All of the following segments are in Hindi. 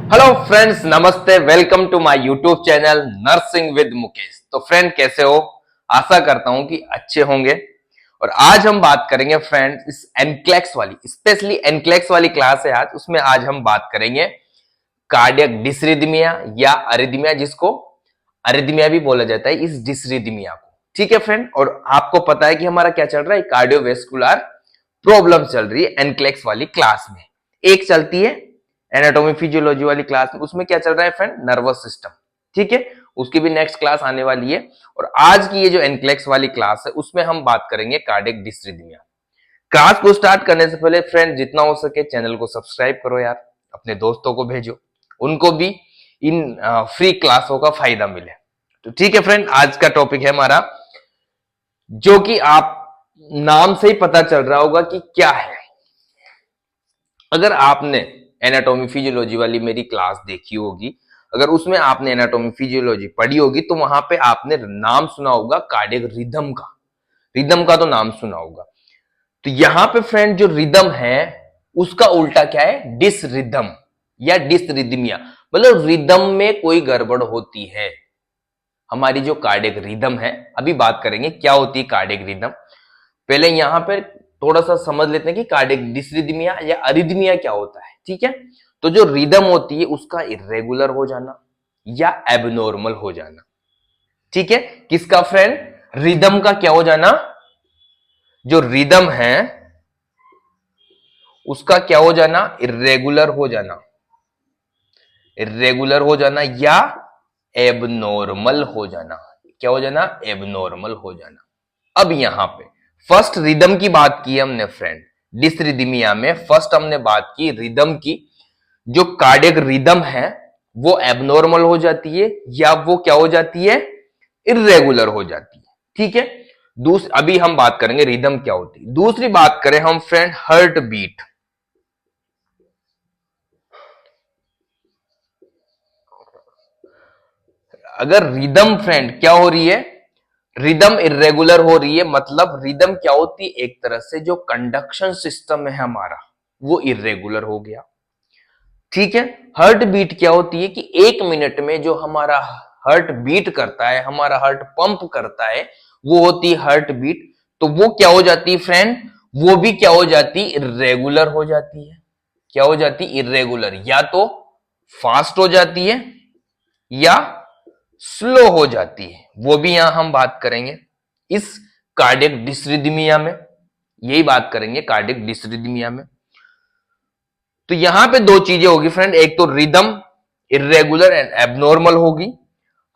हेलो फ्रेंड्स, नमस्ते। Welcome to my YouTube channel nursing with Mukesh. तो फ्रेंड, कैसे हो? आशा करता हूं कि अच्छे होंगे। और आज हम बात करेंगे फ्रेंड्स इस एनक्लेक्स वाली, स्पेशली एनक्लेक्स वाली क्लास है आज। उसमें आज हम बात करेंगे कार्डियक डिसरिदमिया या अरिदमिया, जिसको अरिदमिया भी बोला जाता है, इस डिसरिदमिया को। ठीक है फ्रेंड, और आपको पता है कि हमारा क्या चल रहा है, कार्डियोवेस्कुलर प्रॉब्लम चल रही है एनक्लेक्स वाली क्लास में। एक चलती है एनाटॉमी फिजियोलॉजी वाली क्लास में, उसमें क्या चल रहा है फ्रेंड, नर्वस सिस्टम। ठीक है, उसकी भी नेक्स्ट क्लास आने वाली है। और आज की ये जो एनक्लेक्स वाली क्लास है, उसमें हम बात करेंगे कार्डियक डिसरिदमिया। क्लास को स्टार्ट करने से पहले फ्रेंड, जितना हो सके चैनल को सब्सक्राइब करो यार, अपने दोस्तों को भेजो, उनको भी इन फ्री क्लासों का फायदा मिले। तो ठीक है फ्रेंड, आज का टॉपिक है हमारा, जो कि आप नाम से ही पता चल रहा होगा कि क्या है। अगर आपने एनाटॉमी फिजियोलॉजी वाली मेरी क्लास देखी होगी, अगर उसमें आपने एनाटॉमी फिजियोलॉजी पढ़ी होगी, तो वहां पे आपने नाम सुना होगा कार्डियक रिदम का। रिदम का तो नाम सुना होगा। तो यहां पे फ्रेंड जो रिदम है, उसका उल्टा क्या है, डिसरिदम या डिसरिदमिया। मतलब रिदम में कोई गड़बड़ होती है। हमारी जो कार्डियक रिदम है, अभी बात करेंगे क्या होती है कार्डियक रिदम। पहले यहां पर थोड़ा सा समझ लेते हैं कि कार्डियक डिसरिदमिया या अरिदमिया क्या होता है। ठीक है, तो जो रिदम होती है उसका इरेगुलर हो जाना या एबनॉर्मल हो जाना। ठीक है, किसका फ्रेंड, रिदम का क्या हो जाना, जो रिदम है उसका क्या हो जाना, इरेगुलर हो जाना। इरेगुलर हो जाना या एबनॉर्मल हो जाना। क्या हो जाना, एबनॉर्मल हो जाना। अब यहां पे फर्स्ट रिदम की बात की हमने फ्रेंड, डिसरिदमिया में फर्स्ट हमने बात की रिदम की। जो कार्डियक रिदम है वो एबनॉर्मल हो जाती है या वो क्या हो जाती है, इरेगुलर हो जाती है। ठीक है, अभी हम बात करेंगे रिदम क्या होती है। दूसरी बात करें हम फ्रेंड, हार्ट बीट। अगर रिदम फ्रेंड क्या हो रही है, रिदम इरेगुलर हो रही है, मतलब रिदम क्या होती है, एक तरह से जो कंडक्शन सिस्टम है हमारा वो इरेगुलर हो गया। ठीक है, हार्ट बीट क्या होती है कि एक मिनट में जो हमारा हार्ट बीट करता है, हमारा हार्ट पंप करता है, वो होती है हार्ट बीट। तो वो क्या हो जाती है फ्रेंड, वो भी क्या हो जाती है, इरेगुलर हो जाती है। क्या हो जाती है, इरेगुलर, या तो फास्ट हो जाती है या स्लो हो जाती है। वो भी यहां हम बात करेंगे इस कार्डियक डिसरिदमिया में, यही बात करेंगे कार्डियक डिसरिदमिया में। तो यहां पे दो चीजें होगी फ्रेंड, एक तो रिदम इरेगुलर एंड एबनॉर्मल होगी।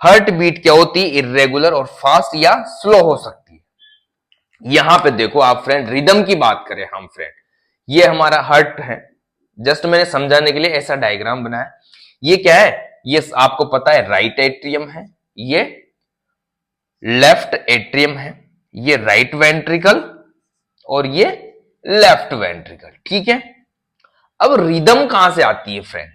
हार्ट बीट क्या होती है, इरेगुलर और फास्ट या स्लो हो सकती है। यहां पे देखो आप फ्रेंड, रिदम की बात करें हम फ्रेंड, ये हमारा हार्ट है। जस्ट मैंने समझाने के लिए ऐसा डायग्राम बनाया। ये क्या है, ये आपको पता है राइट एट्रियम है, ये लेफ्ट एट्रियम है, ये राइट वेंट्रिकल और ये लेफ्ट वेंट्रिकल। ठीक है, अब रिदम कहां से आती है फ्रेंड,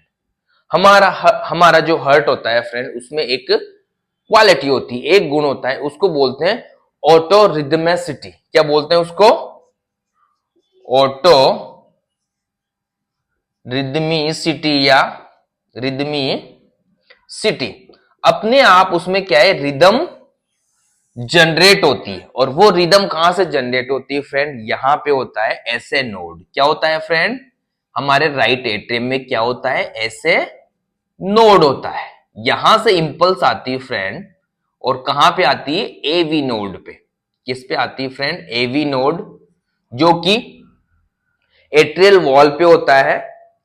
हमारा जो हार्ट होता है फ्रेंड, उसमें एक क्वालिटी होती है, एक गुण होता है, उसको बोलते हैं ऑटो रिदमेसिटी। क्या बोलते हैं उसको, ऑटो रिदमिसिटी या रिदमिसिटी। अपने आप उसमें क्या है, रिदम जनरेट होती है। और वो रिदम कहां से जनरेट होती है फ्रेंड, यहां पे होता है ऐसे नोड। क्या होता है फ्रेंड, हमारे राइट एट्रियम में क्या होता है, ऐसे नोड होता है। यहां से इंपल्स आती है फ्रेंड, और कहां पे आती है, एवी नोड पे। किस पे आती है फ्रेंड, एवी नोड, जो कि एट्रियल वॉल पे होता है।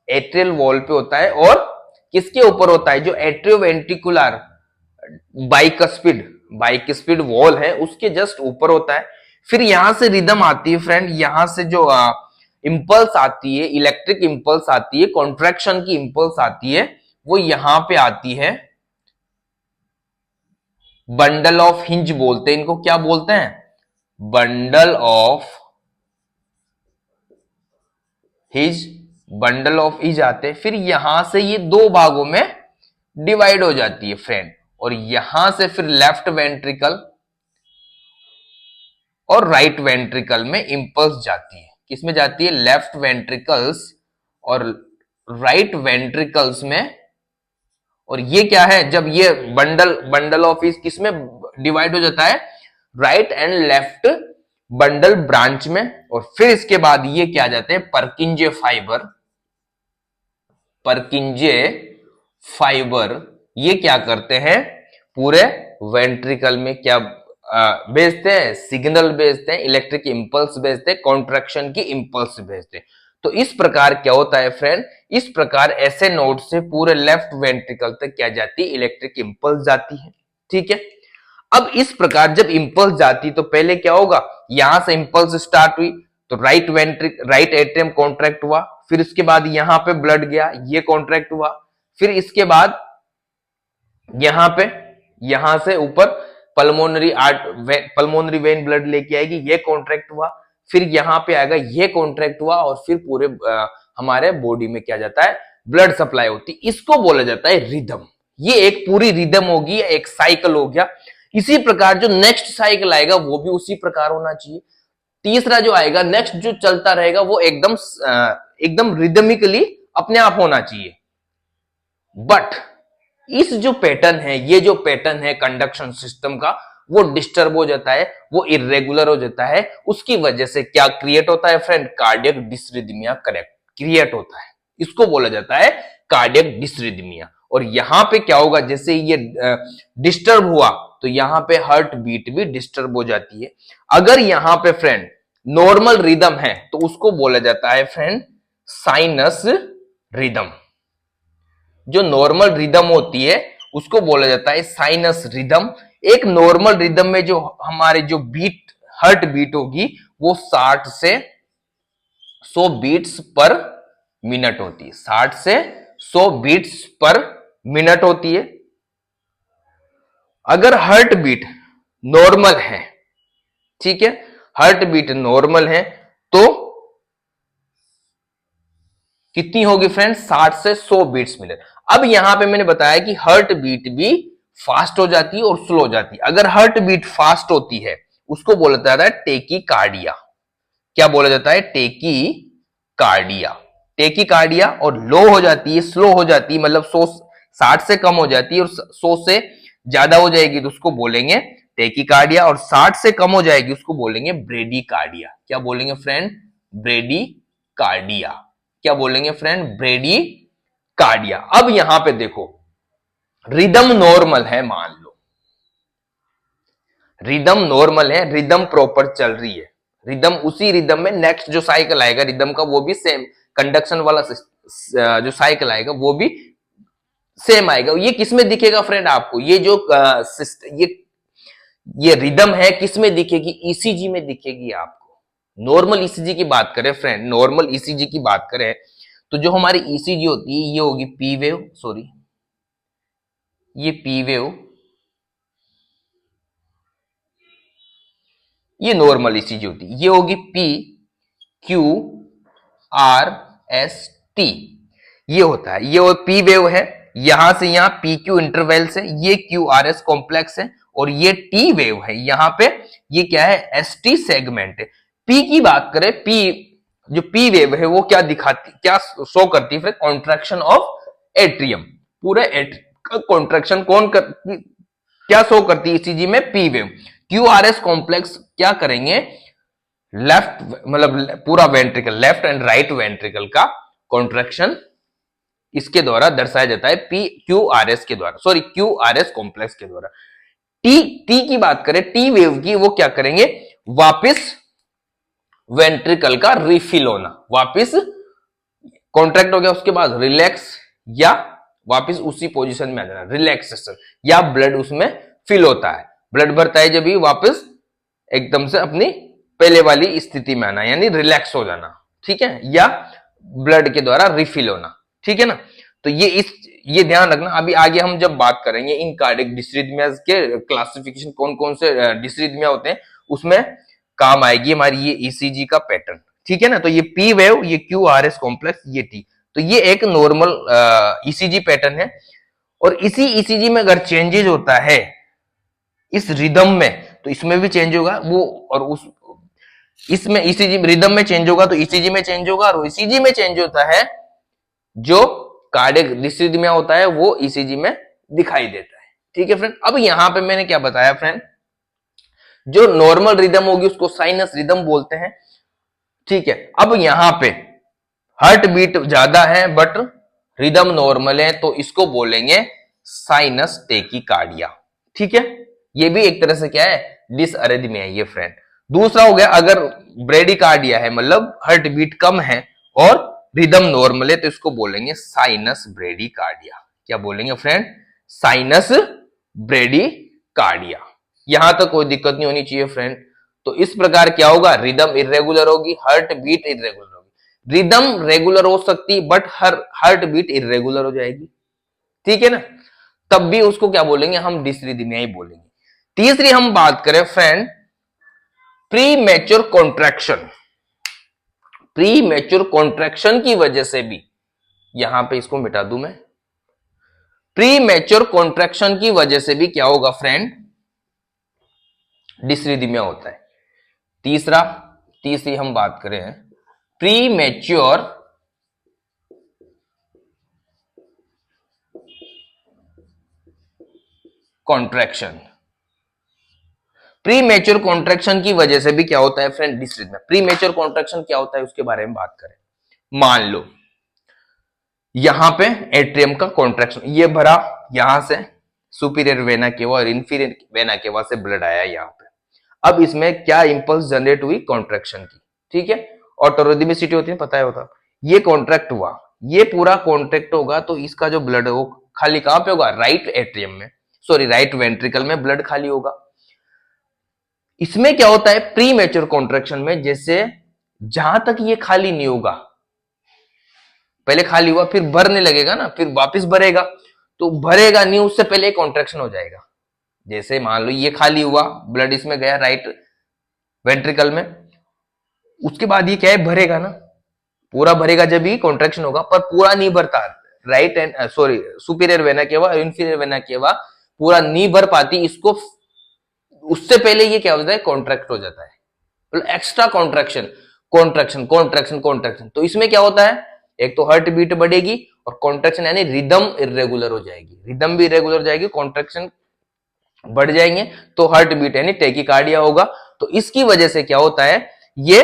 एट्रियल वॉल पे होता है और किसके ऊपर होता है, जो एट्रियोवेंट्रिकुलर बाइकस्पिड बाइकस्पिड वॉल है उसके जस्ट ऊपर होता है। फिर यहां से रिदम आती है फ्रेंड, यहां से जो इंपल्स आती है, इलेक्ट्रिक इंपल्स आती है, कॉन्ट्रैक्शन की इंपल्स आती है, वो यहां पे आती है। बंडल ऑफ हिंज बोलते हैं इनको, क्या बोलते हैं, bundle of his, bundle of his आते हैं। फिर यहां से ये दो भागों में डिवाइड हो जाती है फ्रेंड, और यहां से फिर लेफ्ट वेंट्रिकल और राइट वेंट्रिकल में इंपल्स जाती है। किस में जाती है, लेफ्ट वेंट्रिकल्स और राइट वेंट्रिकल्स में और ये क्या है, जब ये बंडल बंडल ऑफ इज किसमें डिवाइड हो जाता है, right and left bundle branch में, और फिर इसके बाद ये क्या आ जाते हैं, परकिंजे फाइबर। परकिंजे फाइबर ये क्या करते हैं, पूरे वेंट्रिकल में क्या भेजते हैं, सिग्नल भेजते हैं, इलेक्ट्रिक इंपल्स भेजते हैं, कॉन्ट्रैक्शन की इंपल्स भेजते हैं। तो इस प्रकार क्या होता है फ्रेंड, इस प्रकार ऐसे नोड से पूरे लेफ्ट वेंट्रिकल तक क्या जाती है, इलेक्ट्रिक इंपल्स जाती है। ठीक है, अब इस प्रकार जब इंपल्स जाती तो पहले क्या होगा, यहां से इंपल्स स्टार्ट हुई तो राइट एट्रियम कॉन्ट्रैक्ट हुआ, फिर इसके बाद यहां पे ब्लड गया, ये कॉन्ट्रैक्ट हुआ, फिर इसके बाद यहां से ऊपर पल्मोनरी वेन ब्लड लेके आएगी, ये कॉन्ट्रैक्ट हुआ, फिर यहां पे आएगा, ये कॉन्ट्रैक्ट हुआ, और फिर पूरे हमारे बॉडी में क्या जाता है, ब्लड सप्लाई होती, इसको बोला जाता है रिदम। ये एक पूरी रिदम होगी, एक साइकिल हो गया। इसी प्रकार जो नेक्स्ट साइकिल आएगा वो भी उसी प्रकार होना चाहिए। तीसरा जो आएगा नेक्स्ट जो चलता रहेगा वो एकदम रिदमिकली अपने आप होना चाहिए। बट इस जो पैटर्न है, ये जो पैटर्न है कंडक्शन सिस्टम का, वो डिस्टर्ब हो जाता है, वो इरेगुलर हो जाता है। उसकी वजह से क्या क्रिएट होता है फ्रेंड, कार्डियक डिसरिदमिया क्रिएट होता है। इसको बोला जाता है कार्डियक डिसरिदमिया। और यहां पे क्या होगा, जैसे ये डिस्टर्ब हुआ तो यहां पे हार्ट बीट भी डिस्टर्ब हो जाती है। अगर यहां पे फ्रेंड नॉर्मल रिदम है तो उसको बोला जाता है फ्रेंड साइनस रिदम। जो नॉर्मल रिदम होती है उसको बोला जाता है साइनस रिदम। एक नॉर्मल रिदम में जो हमारे जो बीट हार्ट बीट होगी वो 60 से 100 बीट्स पर मिनट होती है, 60 से 100 बीट्स पर मिनट होती है। अगर हार्ट बीट नॉर्मल है, ठीक है, हार्ट बीट नॉर्मल है तो कितनी होगी फ्रेंड, 60 से 100 बीट्स मिनट। अब यहां पे मैंने बताया कि हार्ट बीट भी फास्ट हो जाती है और स्लो हो जाती है। अगर हार्ट बीट फास्ट होती है उसको बोला जाता है टेकीकार्डिया। क्या बोला जाता है, टेकीकार्डिया। टेकीकार्डिया। और लो हो जाती है, स्लो हो जाती है, मतलब 60 से कम हो जाती है और 100 से ज्यादा हो जाएगी तो उसको बोलेंगे टेकीकार्डिया, और 60 से कम हो जाएगी उसको बोलेंगे ब्रेडीकार्डिया। क्या बोलेंगे फ्रेंड, ब्रेडीकार्डिया। क्या बोलेंगे फ्रेंड, ब्रेडीकार्डिया। अब यहां पे देखो रिदम नॉर्मल है, मान लो रिदम नॉर्मल है, रिदम प्रॉपर चल रही है, रिदम उसी रिदम में नेक्स्ट जो साइकिल आएगा रिदम का वो भी सेम, कंडक्शन वाला जो साइकिल आएगा वो भी सेम आएगा। ये किसमें दिखेगा फ्रेंड आपको, ये जो ये रिदम है किसमें दिखेगी, ईसीजी में दिखेगी आपको। नॉर्मल ईसीजी की बात करें फ्रेंड, नॉर्मल ईसीजी की बात करें तो जो हमारी ईसीजी होती है ये होगी पी वेव, सॉरी ये पी वेव, ये नॉर्मल ईसीजी होती है, ये होगी P Q R S T, ये होता है, ये पी वेव है, यहां से यहां पी क्यू इंटरवल से, ये क्यू आर एस कॉम्प्लेक्स है, और ये टी वेव है, यहां पे ये क्या है, एस टी सेगमेंट है। पी की बात करें, पी जो पी वेव है वो क्या दिखाती, क्या शो करती है, कॉन्ट्रैक्शन ऑफ एट्रियम। पूरे कॉन्ट्रैक्शन क्या शो करती है ईसीजी में, P wave. Q R S complex क्या करेंगे, लेफ्ट मतलब पूरा ventricle, left and right ventricle का कॉन्ट्रैक्शन इसके द्वारा दर्शाया जाता है, पी क्यू आर एस के द्वारा, sorry Q R S complex के द्वारा। टी की बात करें, टी वेव की, वो क्या करेंगे, वापस वेंट्रिकल का रिफिल होना, वापस कॉन्ट्रैक्ट हो गया उसके बाद रिलैक्स, या वापस उसी पोजीशन में आ जाना, रिलैक्सेशन, या ब्लड उसमें फिल होता है, ब्लड भरता है जब भी वापस एकदम से अपनी पहले वाली स्थिति में आना, यानी रिलैक्स हो जाना, ठीक है, या ब्लड के द्वारा रिफिल होना, ठीक है ना। तो ये ध्यान रखना। अभी आगे हम जब बात करेंगे इन कार्डियक डिसरिथमियाज के क्लासिफिकेशन, कौन कौन से डिसरिथमिया होते हैं, उसमें काम आएगी हमारी ये ईसीजी का पैटर्न, ठीक है ना। तो ये पी वेव, ये क्यू आर एस कॉम्प्लेक्स, ये टी, तो ये एक नॉर्मल ईसीजी पैटर्न है। और इसी ईसीजी में अगर चेंजेस होता है इस रिदम में तो इसमें भी चेंज होगा वो, और उस इसमें ईसीजी रिदम में चेंज होगा तो ईसीजी में चेंज होगा, और ईसीजी में चेंज होता है जो कार्डियक डिसरिदमिया होता है वो ईसीजी में दिखाई देता है। ठीक है फ्रेंड, अब यहां पे मैंने क्या बताया फ्रेंड, जो नॉर्मल रिदम होगी उसको साइनस रिदम बोलते हैं। ठीक है, अब यहां पे हार्ट बीट ज्यादा है बट रिदम नॉर्मल है तो इसको बोलेंगे साइनस टेकिकार्डिया। ठीक है, ये भी एक तरह से क्या है, डिसअरिथमिया है ये फ्रेंड। दूसरा हो गया अगर ब्रेडिकार्डिया है, मतलब हार्ट बीट कम है और रिदम नॉर्मल है तो इसको बोलेंगे साइनस ब्रेडिकार्डिया। क्या बोलेंगे फ्रेंड, साइनस ब्रेडिकार्डिया। यहां तक कोई दिक्कत नहीं होनी चाहिए फ्रेंड। तो इस प्रकार क्या होगा, रिदम इरेगुलर होगी, हार्ट बीट इरेगुलर होगी। रिदम रेगुलर हो सकती बट हार्ट बीट इरेगुलर हो जाएगी। ठीक है ना, तब भी उसको क्या बोलेंगे, हम डिसरिथमिया ही बोलेंगे। तीसरी हम बात करें friend, pre mature contraction. Pre mature contraction की वजह से भी, यहां पे इसको मिटा दूं मैं, प्री मैच्योर कॉन्ट्रैक्शन की वजह से भी क्या होगा फ्रेंड, डिसरिथमिया होता है। तीसरी हम बात करें pre mature contraction. Pre mature contraction की वजह से भी क्या होता है फ्रेंड, डिसरिथमिया। प्री मैच्योर कॉन्ट्रैक्शन क्या होता है उसके बारे में बात करें। मान लो यहां पे एट्रियम का कॉन्ट्रैक्शन, ये भरा, यहां से सुपीरियर वेना केवा और इंफीरियर वेना केवा से ब्लड आया यहां पे। अब इसमें क्या इंपल्स जनरेट हुई, कॉन्ट्रैक्शन की। ठीक है, ऑटोरिदमिसिटी होती है, पता है होता, ये कॉन्ट्रैक्ट हुआ, ये पूरा कॉन्ट्रैक्ट होगा तो इसका जो ब्लड है वो खाली कहां पे होगा, राइट एट्रियम में, सॉरी राइट वेंट्रिकल में ब्लड खाली होगा। इसमें क्या होता है प्री मैच्योर कॉन्ट्रैक्शन में, जैसे जहां तक ये खाली नहीं होगा, पहले खाली हुआ फिर भरने लगेगा ना, फिर वापस भरेगा, तो भरेगा नहीं उससे पहले कॉन्ट्रैक्शन हो जाएगा। जैसे मान लो ये खाली हुआ, ब्लड इसमें गया राइट वेंट्रिकल में, उसके बाद ये क्या है, भरेगा ना, पूरा भरेगा जब ही कॉन्ट्रैक्शन होगा, पर पूरा नहीं भरता, right and sorry superior vena cava inferior vena cava पूरा नहीं भर पाती इसको, उससे पहले ये क्या होता है, कॉन्ट्रैक्ट हो जाता है, मतलब extra contraction contraction contraction contraction. तो इसमें क्या होता है, एक तो हार्ट बीट बढ़ेगी और कॉन्ट्रैक्शन यानी रिदम इरेगुलर हो जाएगी, रिदम भी इरेगुलर हो जाएगी, कॉन्ट्रैक्शन बढ़ जाएंगे तो हार्ट बीट यानी टेकिकार्डिया होगा। तो इसकी वजह से क्या होता है, ये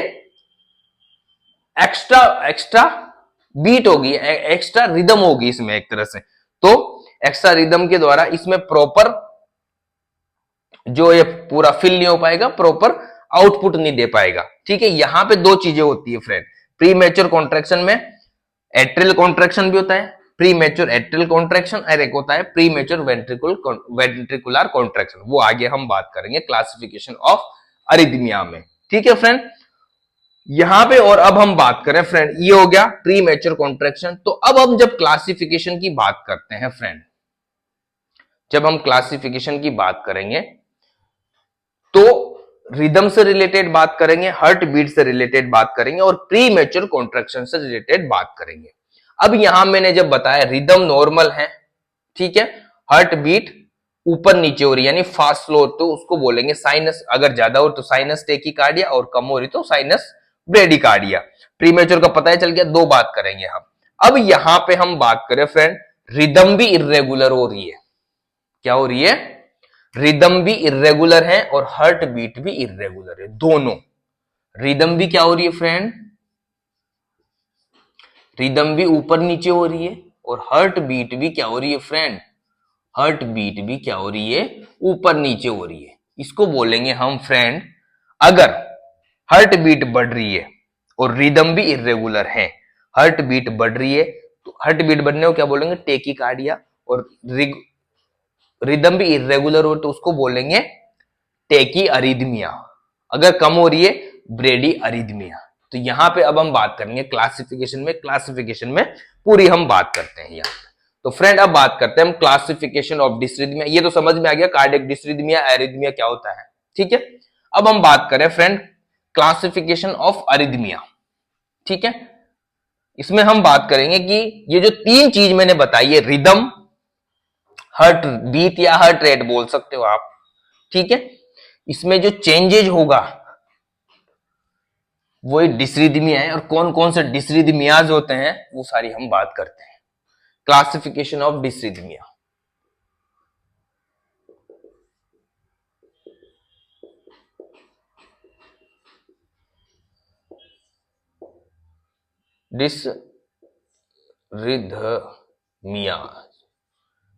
एक्स्ट्रा बीट होगी, एक्स्ट्रा रिदम होगी इसमें एक तरह से। तो एक्स्ट्रा रिदम के द्वारा इसमें प्रॉपर जो ये पूरा फिल नहीं हो पाएगा, प्रॉपर आउटपुट नहीं दे पाएगा। ठीक है, यहां पे दो चीजें होती है फ्रेंड, प्री मैच्योर कॉन्ट्रैक्शन में एट्रियल कॉन्ट्रैक्शन भी होता है, प्री मैच्योर एट्रियल कॉन्ट्रैक्शन, और एक होता है प्री मैच्योर वेंट्रिकुलर कॉन्ट्रैक्शन। वो आगे हम बात करेंगे क्लासिफिकेशन ऑफ अरिथमिया में। ठीक है फ्रेंड, यहां पे और अब हम बात करें फ्रेंड, ये हो गया प्री मैच्योर कॉन्ट्रैक्शन। तो अब हम जब क्लासिफिकेशन की बात करते हैं फ्रेंड, जब हम क्लासिफिकेशन की बात करेंगे तो रिदम से रिलेटेड बात करेंगे, हार्ट बीट से रिलेटेड बात करेंगे और प्री मैच्योर कॉन्ट्रैक्शन से रिलेटेड बात करेंगे। अब यहां मैंने जब बताया रिदम नॉर्मल है, ठीक है, हार्ट बीट ऊपर नीचे हो रही है यानी फास्ट स्लो, तो उसको बोलेंगे साइनस, अगर ज्यादा हो तो साइनस टेकिकार्डिया और कम हो रही तो साइनस ब्रेडिकार्डिया। प्री मैच्योर का पता है चल गया, दो बात करेंगे हम। अब यहां पे हम बात करें फ्रेंड, रिदम भी इर्रेगुलर हो रही है, क्या हो रही है, रिदम भी इर्रेगुलर है और हार्ट बीट भी इर्रेगुलर है, दोनों। रिदम भी क्या हो रही है फ्रेंड, रिदम भी ऊपर नीचे हो रही है और हार्ट बीट भी क्या हो रही है फ्रेंड, हार्ट बीट भी क्या हो रही है, ऊपर नीचे हो रही है। इसको बोलेंगे हम फ्रेंड, अगर हार्ट बीट बढ़ रही है और रिदम भी इर्रेगुलर है, हार्ट बीट बढ़ रही है तो हार्ट बीट बढ़ने को क्या बोलेंगे, टेकिकार्डिया, और रिदम भी इरेगुलर हो तो उसको बोलेंगे टेकी अरिदमिया, अगर कम हो रही है ब्रेडी अरिदमिया। तो यहां पे अब हम बात करेंगे क्लासिफिकेशन में पूरी हम बात करते हैं यहां। तो फ्रेंड अब बात करते हैं हम क्लासिफिकेशन ऑफ डिसरिथमिया। ये तो समझ में आ गया कार्डियक डिसरिथमिया अरिदमिया क्या होता है, ठीक है। अब हम बात करें फ्रेंड क्लासिफिकेशन ऑफ अरिदमिया, ठीक है। इसमें हम बात करेंगे कि ये जो तीन चीज मैंने बताई है, रिदम, हार्ट बीट या हार्ट रेट बोल सकते हो आप, ठीक है, इसमें जो चेंजेज होगा वो डिसरिथमिया है, और कौन कौन से डिसरिथमियाज होते हैं वो सारी हम बात करते हैं। Classification of डिसरिथमिया। डिसरिथमिया,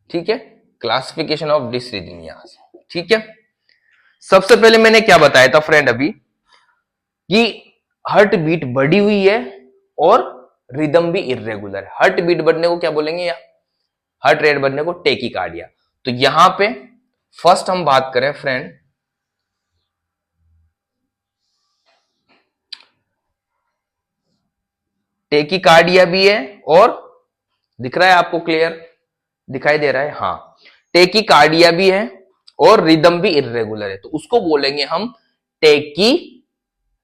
ठीक है, क्लासिफिकेशन ऑफ डिसरिथमिया। ठीक है, सबसे पहले मैंने क्या बताया था फ्रेंड अभी कि हार्ट बीट बढ़ी हुई है और रिदम भी इर्रेगुलर है। हार्ट बीट बढ़ने को क्या बोलेंगे, या हार्ट रेट बढ़ने को टेकिकार्डिया। तो यहां पे फर्स्ट हम बात करें फ्रेंड, टेकिकार्डिया भी है और दिख रहा है आपको, क्लियर दिखाई दे रहा है, हाँ, टेकिकार्डिया भी है और रिदम भी इर्रेगुलर है, तो उसको बोलेंगे हम टेकी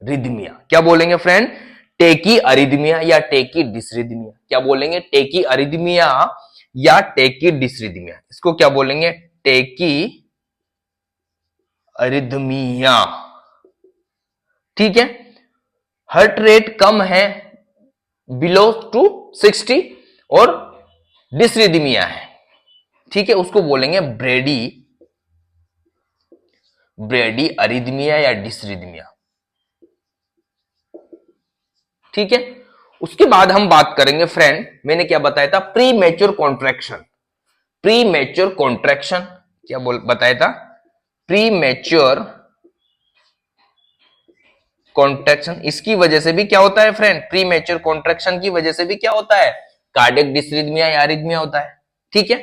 रिदमिया। क्या बोलेंगे फ्रेंड, टेकी अरिदमिया या टेकी डिसरिदमिया। क्या बोलेंगे, टेकी अरिदमिया या टेकी डिसरिदमिया। इसको क्या बोलेंगे, टेकी अरिदमिया। ठीक है, हार्ट रेट कम है बिलो टू 60 और डिसरिदमिया है, ठीक है, उसको बोलेंगे ब्रेडी अरिदमिया या डिसरिदमिया। ठीक है, उसके बाद हम बात करेंगे फ्रेंड, मैंने क्या बताया था, pre mature contraction. Pre mature contraction क्या बताया था, प्री मैच्योर कॉन्ट्रैक्शन। इसकी वजह से भी क्या होता है फ्रेंड, प्री मैच्योर कॉन्ट्रैक्शन की वजह से भी क्या होता है, कार्डियक डिसरिथमिया या अरिथमिया होता है। ठीक है,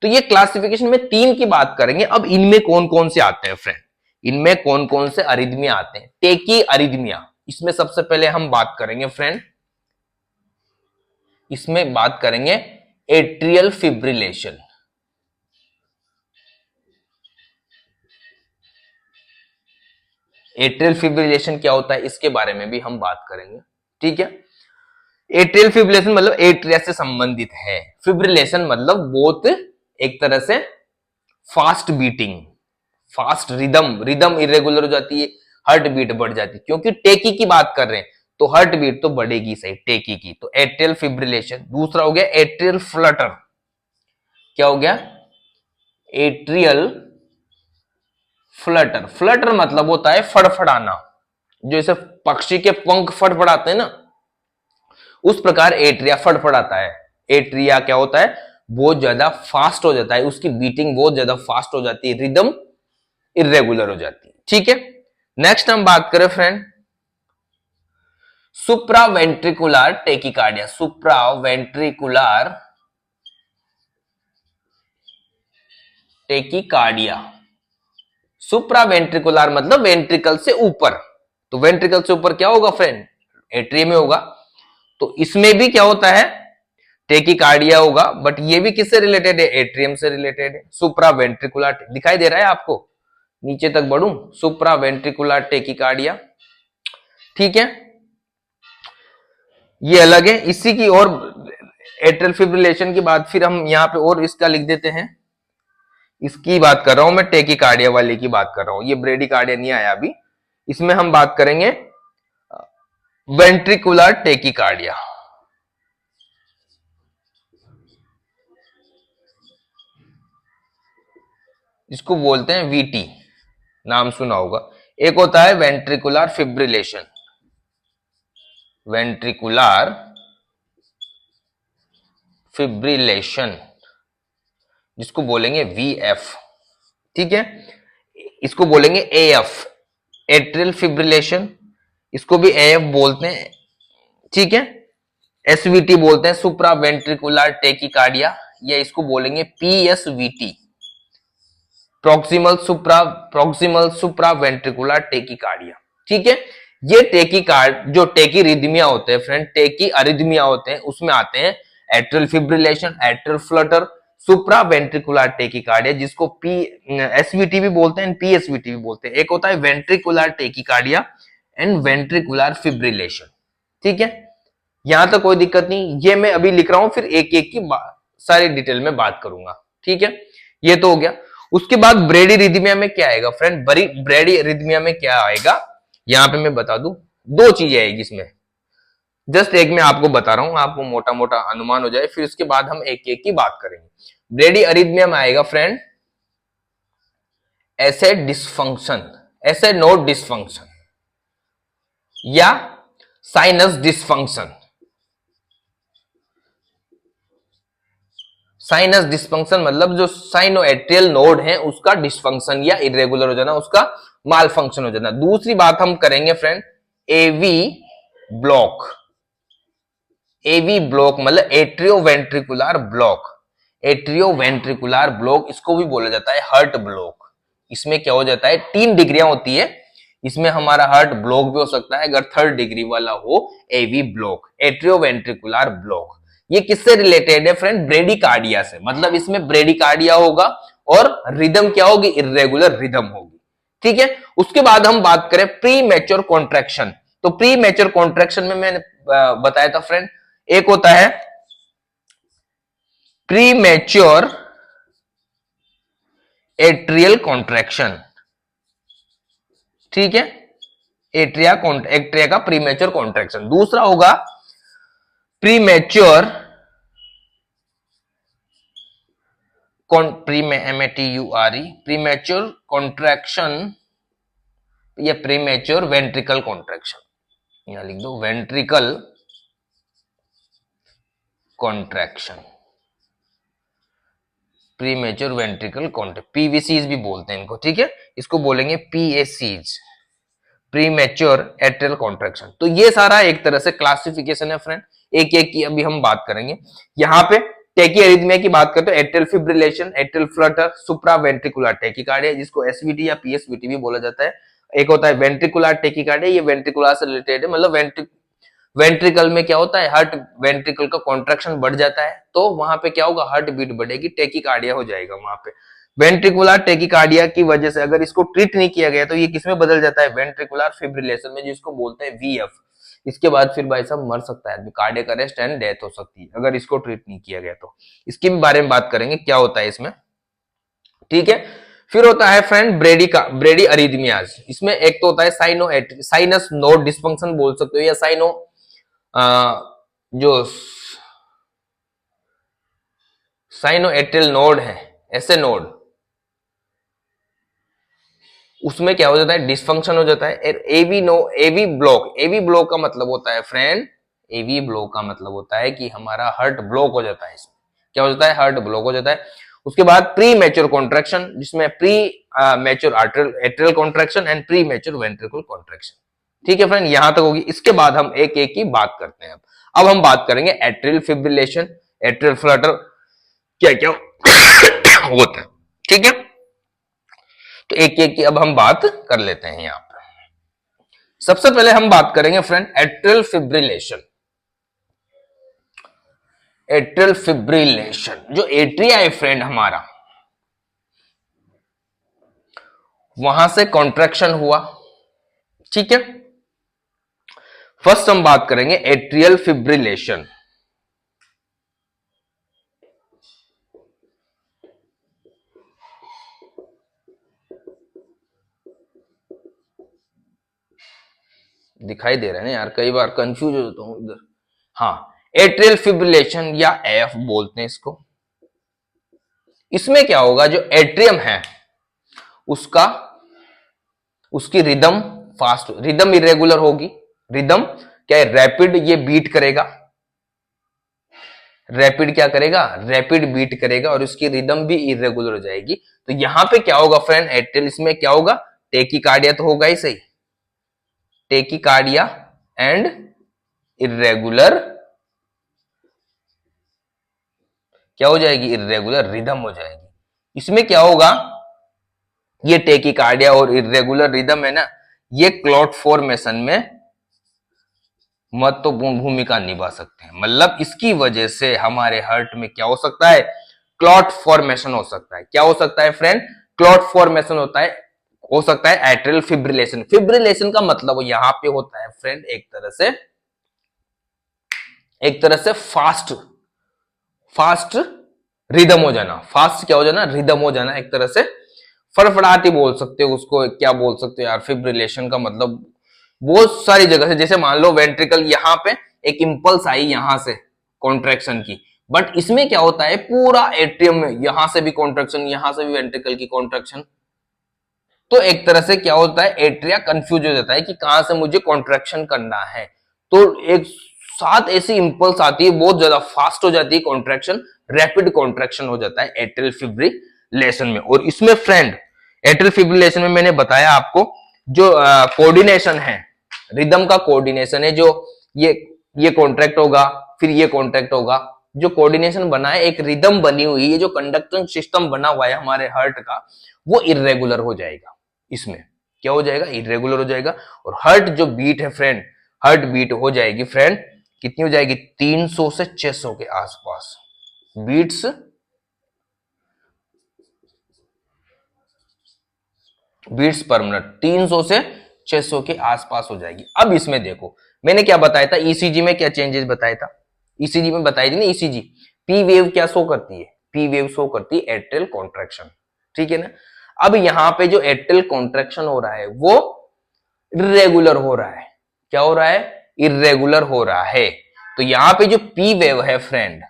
तो ये क्लासिफिकेशन में 3 की बात करेंगे। अब इनमें कौन कौन से आते हैं फ्रेंड, इनमें कौन कौन से अरिथमिया आते हैं। टेकी अरिथमिया, इसमें सबसे पहले हम बात करेंगे फ्रेंड, इसमें बात करेंगे एट्रियल फिब्रिलेशन। एट्रियल फिब्रिलेशन क्या होता है, इसके बारे में भी हम बात करेंगे। ठीक है, एट्रियल फिब्रिलेशन मतलब एट्रिया से संबंधित है, फिब्रिलेशन मतलब बहुत एक तरह से fast beating, fast rhythm irregular हो जाती है, हार्ट बीट बढ़ जाती है, क्योंकि टेकी की बात कर रहे हैं तो हार्ट बीट तो बढ़ेगी सही टेकी की, तो एट्रियल फिब्रिलेशन। दूसरा हो गया एट्रियल फ्लटर। क्या हो गया, एट्रियल फ्लटर। फ्लटर मतलब होता है फड़फड़ाना, जैसे पक्षी के पंख फड़फड़ाते हैं ना, उस प्रकार एट्रिया फड़फड़ाता है। एट्रिया क्या होता है, बहुत ज्यादा फास्ट हो जाता है, उसकी बीटिंग बहुत ज्यादा फास्ट हो जाती है, रिदम इरेगुलर हो जाती है। ठीक है, नेक्स्ट हम बात करें friend, supraventricular tachycardia. Supraventricular tachycardia, supraventricular मतलब वेंट्रिकल से ऊपर, तो वेंट्रिकल से ऊपर क्या होगा फ्रेंड, एट्रियम में होगा। तो इसमें भी क्या होता है, टेकिकार्डिया होगा, बट ये भी किससे रिलेटेड है, एट्रियम से रिलेटेड है। सुप्रावेंट्रिकुलर दिखाई दे रहा है आपको, नीचे तक बढ़ूं, सुप्रावेंट्रिकुलर टेकिकार्डिया। ठीक है, ये अलग है इसी की, और एट्रियल फिब्रिलेशन के बाद फिर हम यहां पे और इसका लिख देते हैं, इसकी बात कर रहा हूं मैं, टेकिकार्डिया वाले की बात कर रहा हूं, ये ब्रेडिकार्डिया नहीं आया अभी। इसमें हम बात करेंगे वेंट्रिकुलर टेकिकार्डिया। इसको बोलते हैं वीटी, नाम सुना होगा। एक होता है वेंट्रिकुलर फिब्रिलेशन, वेंट्रिकुलर फिब्रिलेशन जिसको बोलेंगे वीएफ। ठीक है, इसको बोलेंगे एएफ, एट्रियल फिब्रिलेशन, इसको भी एएफ बोलते हैं। ठीक है, एसवीटी बोलते हैं, सुप्रा वेंट्रिकुलर टेकिकार्डिया, या इसको बोलेंगे पीएसवीटी, प्रॉक्सिमल सुप्रा वेंट्रिकुलर टेकिकार्डिया। ठीक है, ये टेकिकार्ड जो टेकी रिदमिया होते हैं फ्रेंड, टेकी अरिदमिया होते हैं, उसमें आते हैं एट्रियल फिब्रिलेशन, एट्रियल फ्लटर, सुप्रा वेंट्रिकुलर टेकिकार्डिया, जिसको पी एसवीटी भी बोलते हैं, पीएसवीटी भी बोलते हैं। एक होता है ventricular tachycardia and ventricular fibrillation. ठीक है, यहां तक कोई दिक्कत नहीं, ये मैं अभी लिख रहा हूं, फिर एक एक की सारी डिटेल में बात करूंगा। ठीक है, ये तो हो गया। उसके बाद ब्रेडी रिदमिया में क्या आएगा फ्रेंड, ब्रेडी रिदमिया में क्या आएगा, यहां पे मैं बता दूं, 2 चीजें आएगी इसमें। जस्ट एक मैं आपको बता रहा हूं, आपको मोटा मोटा अनुमान हो जाए, फिर उसके बाद हम एक एक की बात करेंगे। ब्रेडी अरिथमिया में आएगा फ्रेंड एसे डिसफंक्शन, एसे नोड डिसफंक्शन या साइनस डिसफंक्शन। साइनस डिसफंक्शन मतलब जो साइनोएट्रियल नोड है उसका डिसफंक्शन या इरेगुलर हो जाना, उसका माल फंक्शन हो जाना। दूसरी बात हम करेंगे friend AV block. AV block मतलब एट्रियोवेंट्रिकुलर ब्लॉक। एट्रियोवेंट्रिकुलर ब्लॉक इसको भी बोला जाता है हार्ट ब्लॉक। इसमें क्या हो जाता है, 3 डिग्रियां होती है, इसमें हमारा हार्ट ब्लॉक भी हो सकता है अगर 3rd डिग्री वाला हो एवी ब्लॉक, एट्रियोवेंट्रिकुलर ब्लॉक। ये किससे रिलेटेड है फ्रेंड, ब्रेडिकार्डिया से, मतलब इसमें ब्रेडिकार्डिया होगा और रिदम क्या होगी, इरेगुलर रिदम होगी। ठीक है, उसके बाद हम बात करें प्री मैच्योर कॉन्ट्रैक्शन। तो प्री मैच्योर कॉन्ट्रैक्शन में मैंने बताया था फ्रेंड, एक होता है प्री मैच्योर एट्रियल कॉन्ट्रैक्शन। ठीक है, एट्रिया का प्रीमेच्योर कॉन्ट्रैक्शन। दूसरा होगा प्रीमेच्योर प्रीमेच्योर कॉन्ट्रैक्शन या प्रीमेच्योर वेंट्रिकल कॉन्ट्रैक्शन, यहां लिख दो ventricle contraction, premature ventricle contraction, PVCs भी बोलते हैं इनको। ठीक है, इसको बोलेंगे पीएसीज, प्रीमेच्योर एट्रियल कॉन्ट्रैक्शन। तो ये सारा एक तरह से क्लासिफिकेशन है फ्रेंड, एक एक की अभी हम बात करेंगे। यहाँ पे टेकीअरिथमिया की बात करते हैं, atrial fibrillation, atrial Flutter, supraventricular tachycardia जिसको एसवीटी या पीएसवीटी भी बोला जाता है। एक होता है वेंट्रिकुलर टेकीकार्डिया, ये वेंट्रिकुलर से रिलेटेड है, मतलब वेंट्रिकल में क्या होता है, हार्ट वेंट्रिकल का कॉन्ट्रैक्शन बढ़ जाता है तो वहां पे क्या होगा, हार्ट बीट बढ़ेगी, टेकीकार्डिया हो जाएगा वहां पे। वेंट्रिकुलर टेकीकार्डिया की वजह से अगर इसको ट्रीट नहीं किया गया तो ये किसमें बदल जाता है, वेंट्रिकुलर फिब्रिलेशन में, जिसको बोलते हैं वीएफ। इसके बाद फिर भाई साहब मर सकता है, कार्डियक अरेस्ट एंड डेथ हो सकती है अगर इसको ट्रीट नहीं किया गया तो। इसके बारे में बात करेंगे क्या होता है इसमें। ठीक है, फिर होता है फ्रेंड ब्रेडी अरिथमियाज। इसमें एक तो होता है साइनस नोड डिस्फंक्शन बोल सकते हो, या जो साइनोएट्रियल नोड है, ऐसे नोड, उसमें क्या हो जाता है, डिसफंक्शन हो जाता है। एवी ब्लॉक का मतलब होता है फ्रेंड, एवी ब्लॉक का मतलब होता है कि हमारा हार्ट ब्लॉक हो जाता है, इसमें क्या हो जाता है, हार्ट ब्लॉक हो जाता है। उसके बाद प्री मैच्योर कॉन्ट्रैक्शन, जिसमें pre mature atrial contraction and pre mature ventricle contraction. ठीक है फ्रेंड, यहां तक होगी। इसके बाद हम एक एक की बात करते हैं। अब हम बात करेंगे एट्रियल फिब्रिलेशन, एट्रियल फ्लटर क्या क्या होता है। ठीक है, तो एक एक की अब हम बात कर लेते हैं। यहां पर सबसे पहले हम बात करेंगे friend atrial fibrillation. Atrial fibrillation, जो एट्रिया है फ्रेंड हमारा, वहां से कॉन्ट्रैक्शन हुआ। ठीक है, फर्स्ट हम बात करेंगे एट्रियल फिब्रिलेशन। दिखाई दे रहा है ना यार, कई बार कंफ्यूज हो जाता हूं इधर। हाँ, एट्रियल फिब्रिलेशन या एफ बोलते हैं इसको। इसमें क्या होगा, जो एट्रियम है उसका, उसकी रिदम फास्ट, रिदम इरेगुलर होगी। रिदम क्या है, रैपिड, ये बीट करेगा, रैपिड क्या करेगा, रैपिड बीट करेगा, और उसकी रिदम भी इरेगुलर हो जाएगी। तो यहां पे क्या होगा फ्रेंड, एट्रियल, इसमें क्या होगा, टेकीकार्डिया तो होगा ही सही, टेकीकार्डिया एंड इरेगुलर क्या हो जाएगी, इरेगुलर रिदम हो जाएगी। इसमें क्या होगा, ये टेकीकार्डिया और इरेगुलर रिदम है ना, ये क्लॉट फॉर्मेशन में महत्वपूर्ण भूमिका निभा सकते हैं। मतलब इसकी वजह से हमारे हार्ट में क्या हो सकता है, क्लॉट फॉर्मेशन हो सकता है। क्या हो सकता है फ्रेंड, क्लॉट फॉर्मेशन होता है, हो सकता है एट्रियल फिब्रिलेशन। फिब्रिलेशन का मतलब यहां पे होता है फ्रेंड एक तरह से फास्ट रिदम हो जाना। फास्ट क्या हो जाना, रिदम हो जाना, एक तरह से फड़फड़ाती बोल सकते हो उसको, क्या बोल सकते हो यार, फिब्रिलेशन का मतलब बहुत सारी जगह से, जैसे मान लो वेंट्रिकल, यहां पे एक इंपल्स आई यहां से कॉन्ट्रैक्शन की, बट इसमें क्या होता है पूरा एट्रियम में यहां से भी कॉन्ट्रैक्शन, यहां से भी वेंट्रिकल की कॉन्ट्रैक्शन। तो एक तरह से क्या होता है एट्रिया कंफ्यूज हो जाता है कि कहां से मुझे कॉन्ट्रैक्शन करना है। तो एक साथ ऐसी इंपल्स आती है, बहुत ज्यादा फास्ट हो जाती है कॉन्ट्रैक्शन, रैपिड कॉन्ट्रैक्शन हो जाता है एट्रियल फिब्रिलेशन में। और इसमें फ्रेंड एट्रियल फिब्रिलेशन में मैंने बताया आपको जो कोऑर्डिनेशन है, रिदम का कोऑर्डिनेशन है, जो ये कॉन्ट्रैक्ट होगा फिर ये कॉन्ट्रैक्ट होगा, जो कोऑर्डिनेशन बना है, एक रिदम बनी हुई है, जो कंडक्शन सिस्टम बना हुआ है हमारे हार्ट का, वो इरेगुलर हो जाएगा। इसमें क्या हो जाएगा इरेगुलर हो जाएगा। और हार्ट जो बीट है फ्रेंड, हार्ट बीट हो जाएगी फ्रेंड कितनी हो जाएगी 300 से 600 के आसपास बीट्स बीट्स पर मिनट, 300 से 600 के आसपास हो जाएगी। अब इसमें देखो मैंने क्या बताया था, ईसीजी में क्या चेंजेस बताया था, ईसीजी में बताई थी ना, ईसीजी पी वेव क्या शो करती है, पी वेव शो करती है एट्रियल कॉन्ट्रैक्शन, ठीक है ना। अब यहां पे जो एट्रियल कॉन्ट्रैक्शन हो रहा है वो इरेगुलर हो रहा है, क्या हो रहा है इरेगुलर हो रहा है। तो यहां पे जो पी वेव है friend,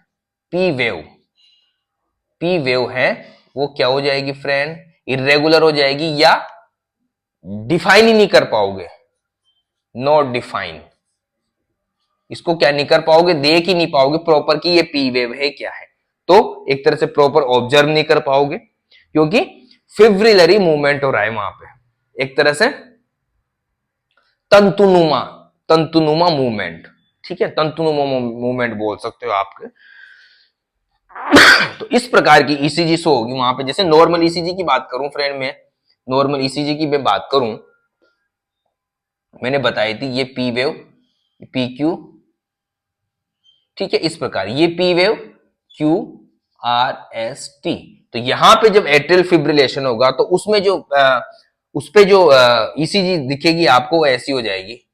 P wave, P wave है वो क्या हो जाएगी फ्रेंड इरेगुलर हो जाएगी, या डिफाइन ही नहीं कर पाओगे, नॉट डिफाइन, इसको क्या नहीं कर पाओगे, देख ही नहीं पाओगे प्रॉपर कि ये पी वेव है क्या है। तो एक तरह से प्रॉपर ऑब्जर्व नहीं कर पाओगे क्योंकि फिब्रिलरी मूवमेंट हो रहा है वहां पे, एक तरह से तंतुनुमा, तंतुनुमा मूवमेंट, ठीक है, तंतुनुमा मूवमेंट बोल सकते हो आपके। तो इस प्रकार की ईसीजी शो होगी वहां पे। जैसे नॉर्मल ईसीजी की बात करूं फ्रेंड, मैं नॉर्मल ईसीजी की मैं बात करूं, मैंने बताई थी ये पी वेव पी क्यू, ठीक है, इस प्रकार ये P wave Q R S T. तो यहां पे जब एट्रियल फिब्रिलेशन होगा तो उसमें जो उस पे जो ईसीजी दिखेगी आपको वो ऐसी हो जाएगी,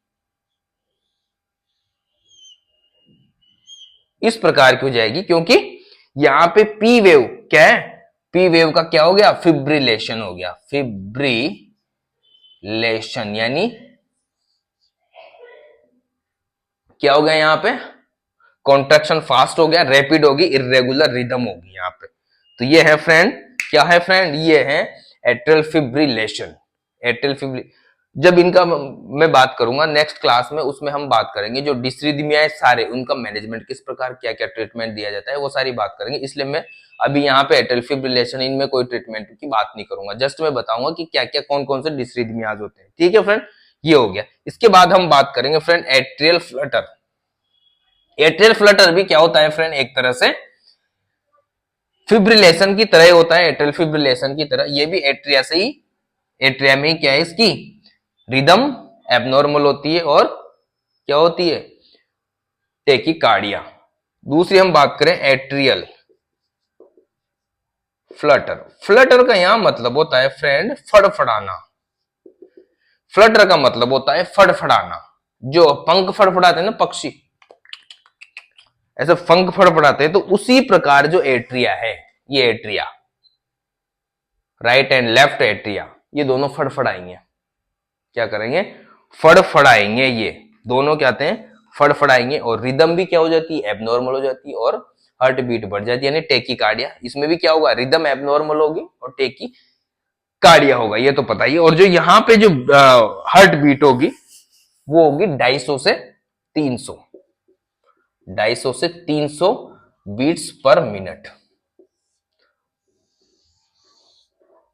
इस प्रकार की हो जाएगी, क्योंकि यहां पे पी वेव क्या है, पी वेव का क्या हो गया फिब्रिलेशन हो गया, फिब्रिलेशन यानी क्या हो गया यहां पे कॉन्ट्रैक्शन फास्ट हो गया, रैपिड होगी, इरेगुलर रिदम होगी यहां पे। तो ये है फ्रेंड, क्या है फ्रेंड, ये है एट्रियल फिब्रिलेशन, एट्रियल फिब्रिल। जब इनका मैं बात करूंगा नेक्स्ट क्लास में, उसमें हम बात करेंगे जो डिस्ट्रीदिमिया सारे उनका मैनेजमेंट किस प्रकार क्या क्या ट्रीटमेंट दिया जाता है वो सारी बात करेंगे। इसलिए मैं अभी यहाँ पे एट्रियल फिब्रिलेशन इनमें कोई ट्रीटमेंट की बात नहीं करूंगा, जस्ट मैं बताऊंगा कि क्या क्या कौन कौन से डिस्ट्रीदिमियाज होते हैं, ठीक है फ्रेंड। ये हो गया। इसके बाद हम बात करेंगे friend atrial Flutter. Atrial Flutter भी क्या होता है फ्रेंड, एक तरह से फिब्रिलेशन की तरह होता है, एट्रियल फिब्रिलेशन की तरह ये भी एट्रिया से ही, एट्रिया में क्या है इसकी रिदम एबनॉर्मल होती है और क्या होती है टेकिकार्डिया। दूसरी हम बात करें एट्रियल फ्लटर, फ्लटर का यहां मतलब होता है फ्रेंड फड़फड़ाना, फ्लटर का मतलब होता है फड़फड़ाना, जो पंख फड़फड़ाते हैं ना पक्षी, ऐसे पंख फड़फड़ाते हैं, तो उसी प्रकार जो एट्रिया है, ये atria right and left atria ये दोनों फड़फड़ाएंगे, क्या करेंगे फड़फड़ाएंगे, ये दोनों क्या आते हैं फड़फड़ाएंगे, और रिदम भी क्या हो जाती है एबनॉर्मल हो जाती है और हार्ट बीट बढ़ जाती है, यानी टेकिकार्डिया। इसमें भी क्या होगा रिदम एबनॉर्मल होगी और टेकिकार्डिया होगा, ये तो पता ही। और जो यहाँ पे जो हार्ट बीट होगी वो होगी 250 से 300, 250 से 300 बीट्स पर मिनट,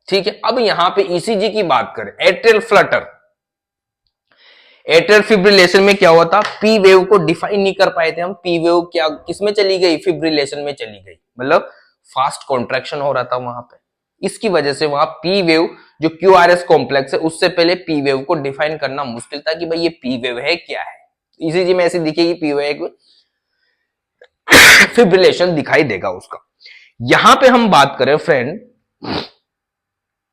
ठीक है। अब यहां पे ईसीजी की बात करें, एट्रियल फ्लटर, एट्रियल फिब्रिलेशन में क्या हुआ था, पी वेव को डिफाइन नहीं कर पाए थे हम, पी वेव क्या किसमें चली गई फिब्रिलेशन में चली गई, मतलब फास्ट कॉन्ट्रैक्शन हो रहा था वहां पे, इसकी वजह से वहां पी वेव जो क्यूआरएस कॉम्प्लेक्स है उससे पहले पी वेव को डिफाइन करना मुश्किल था कि भाई ये पी वेव है क्या है। ईसीजी में ऐसी दिखेगी पी वेव फिब्रिलेशन दिखाई देगा उसका। यहां पे हम बात करें फ्रेंड,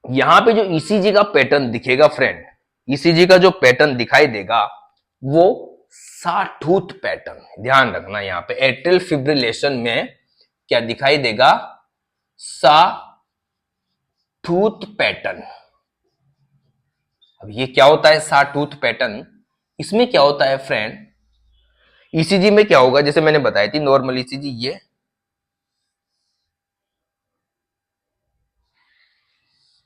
यहां पे जो ईसीजी का पैटर्न दिखेगा फ्रेंड, ईसीजी का जो पैटर्न दिखाई देगा वो साटूथ पैटर्न, ध्यान रखना यहां पे एट्रियल फिब्रिलेशन में क्या दिखाई देगा साटूथ पैटर्न। अब ये क्या होता है साटूथ पैटर्न, इसमें क्या होता है फ्रेंड, ईसीजी में क्या होगा, जैसे मैंने बताई थी नॉर्मल ईसीजी,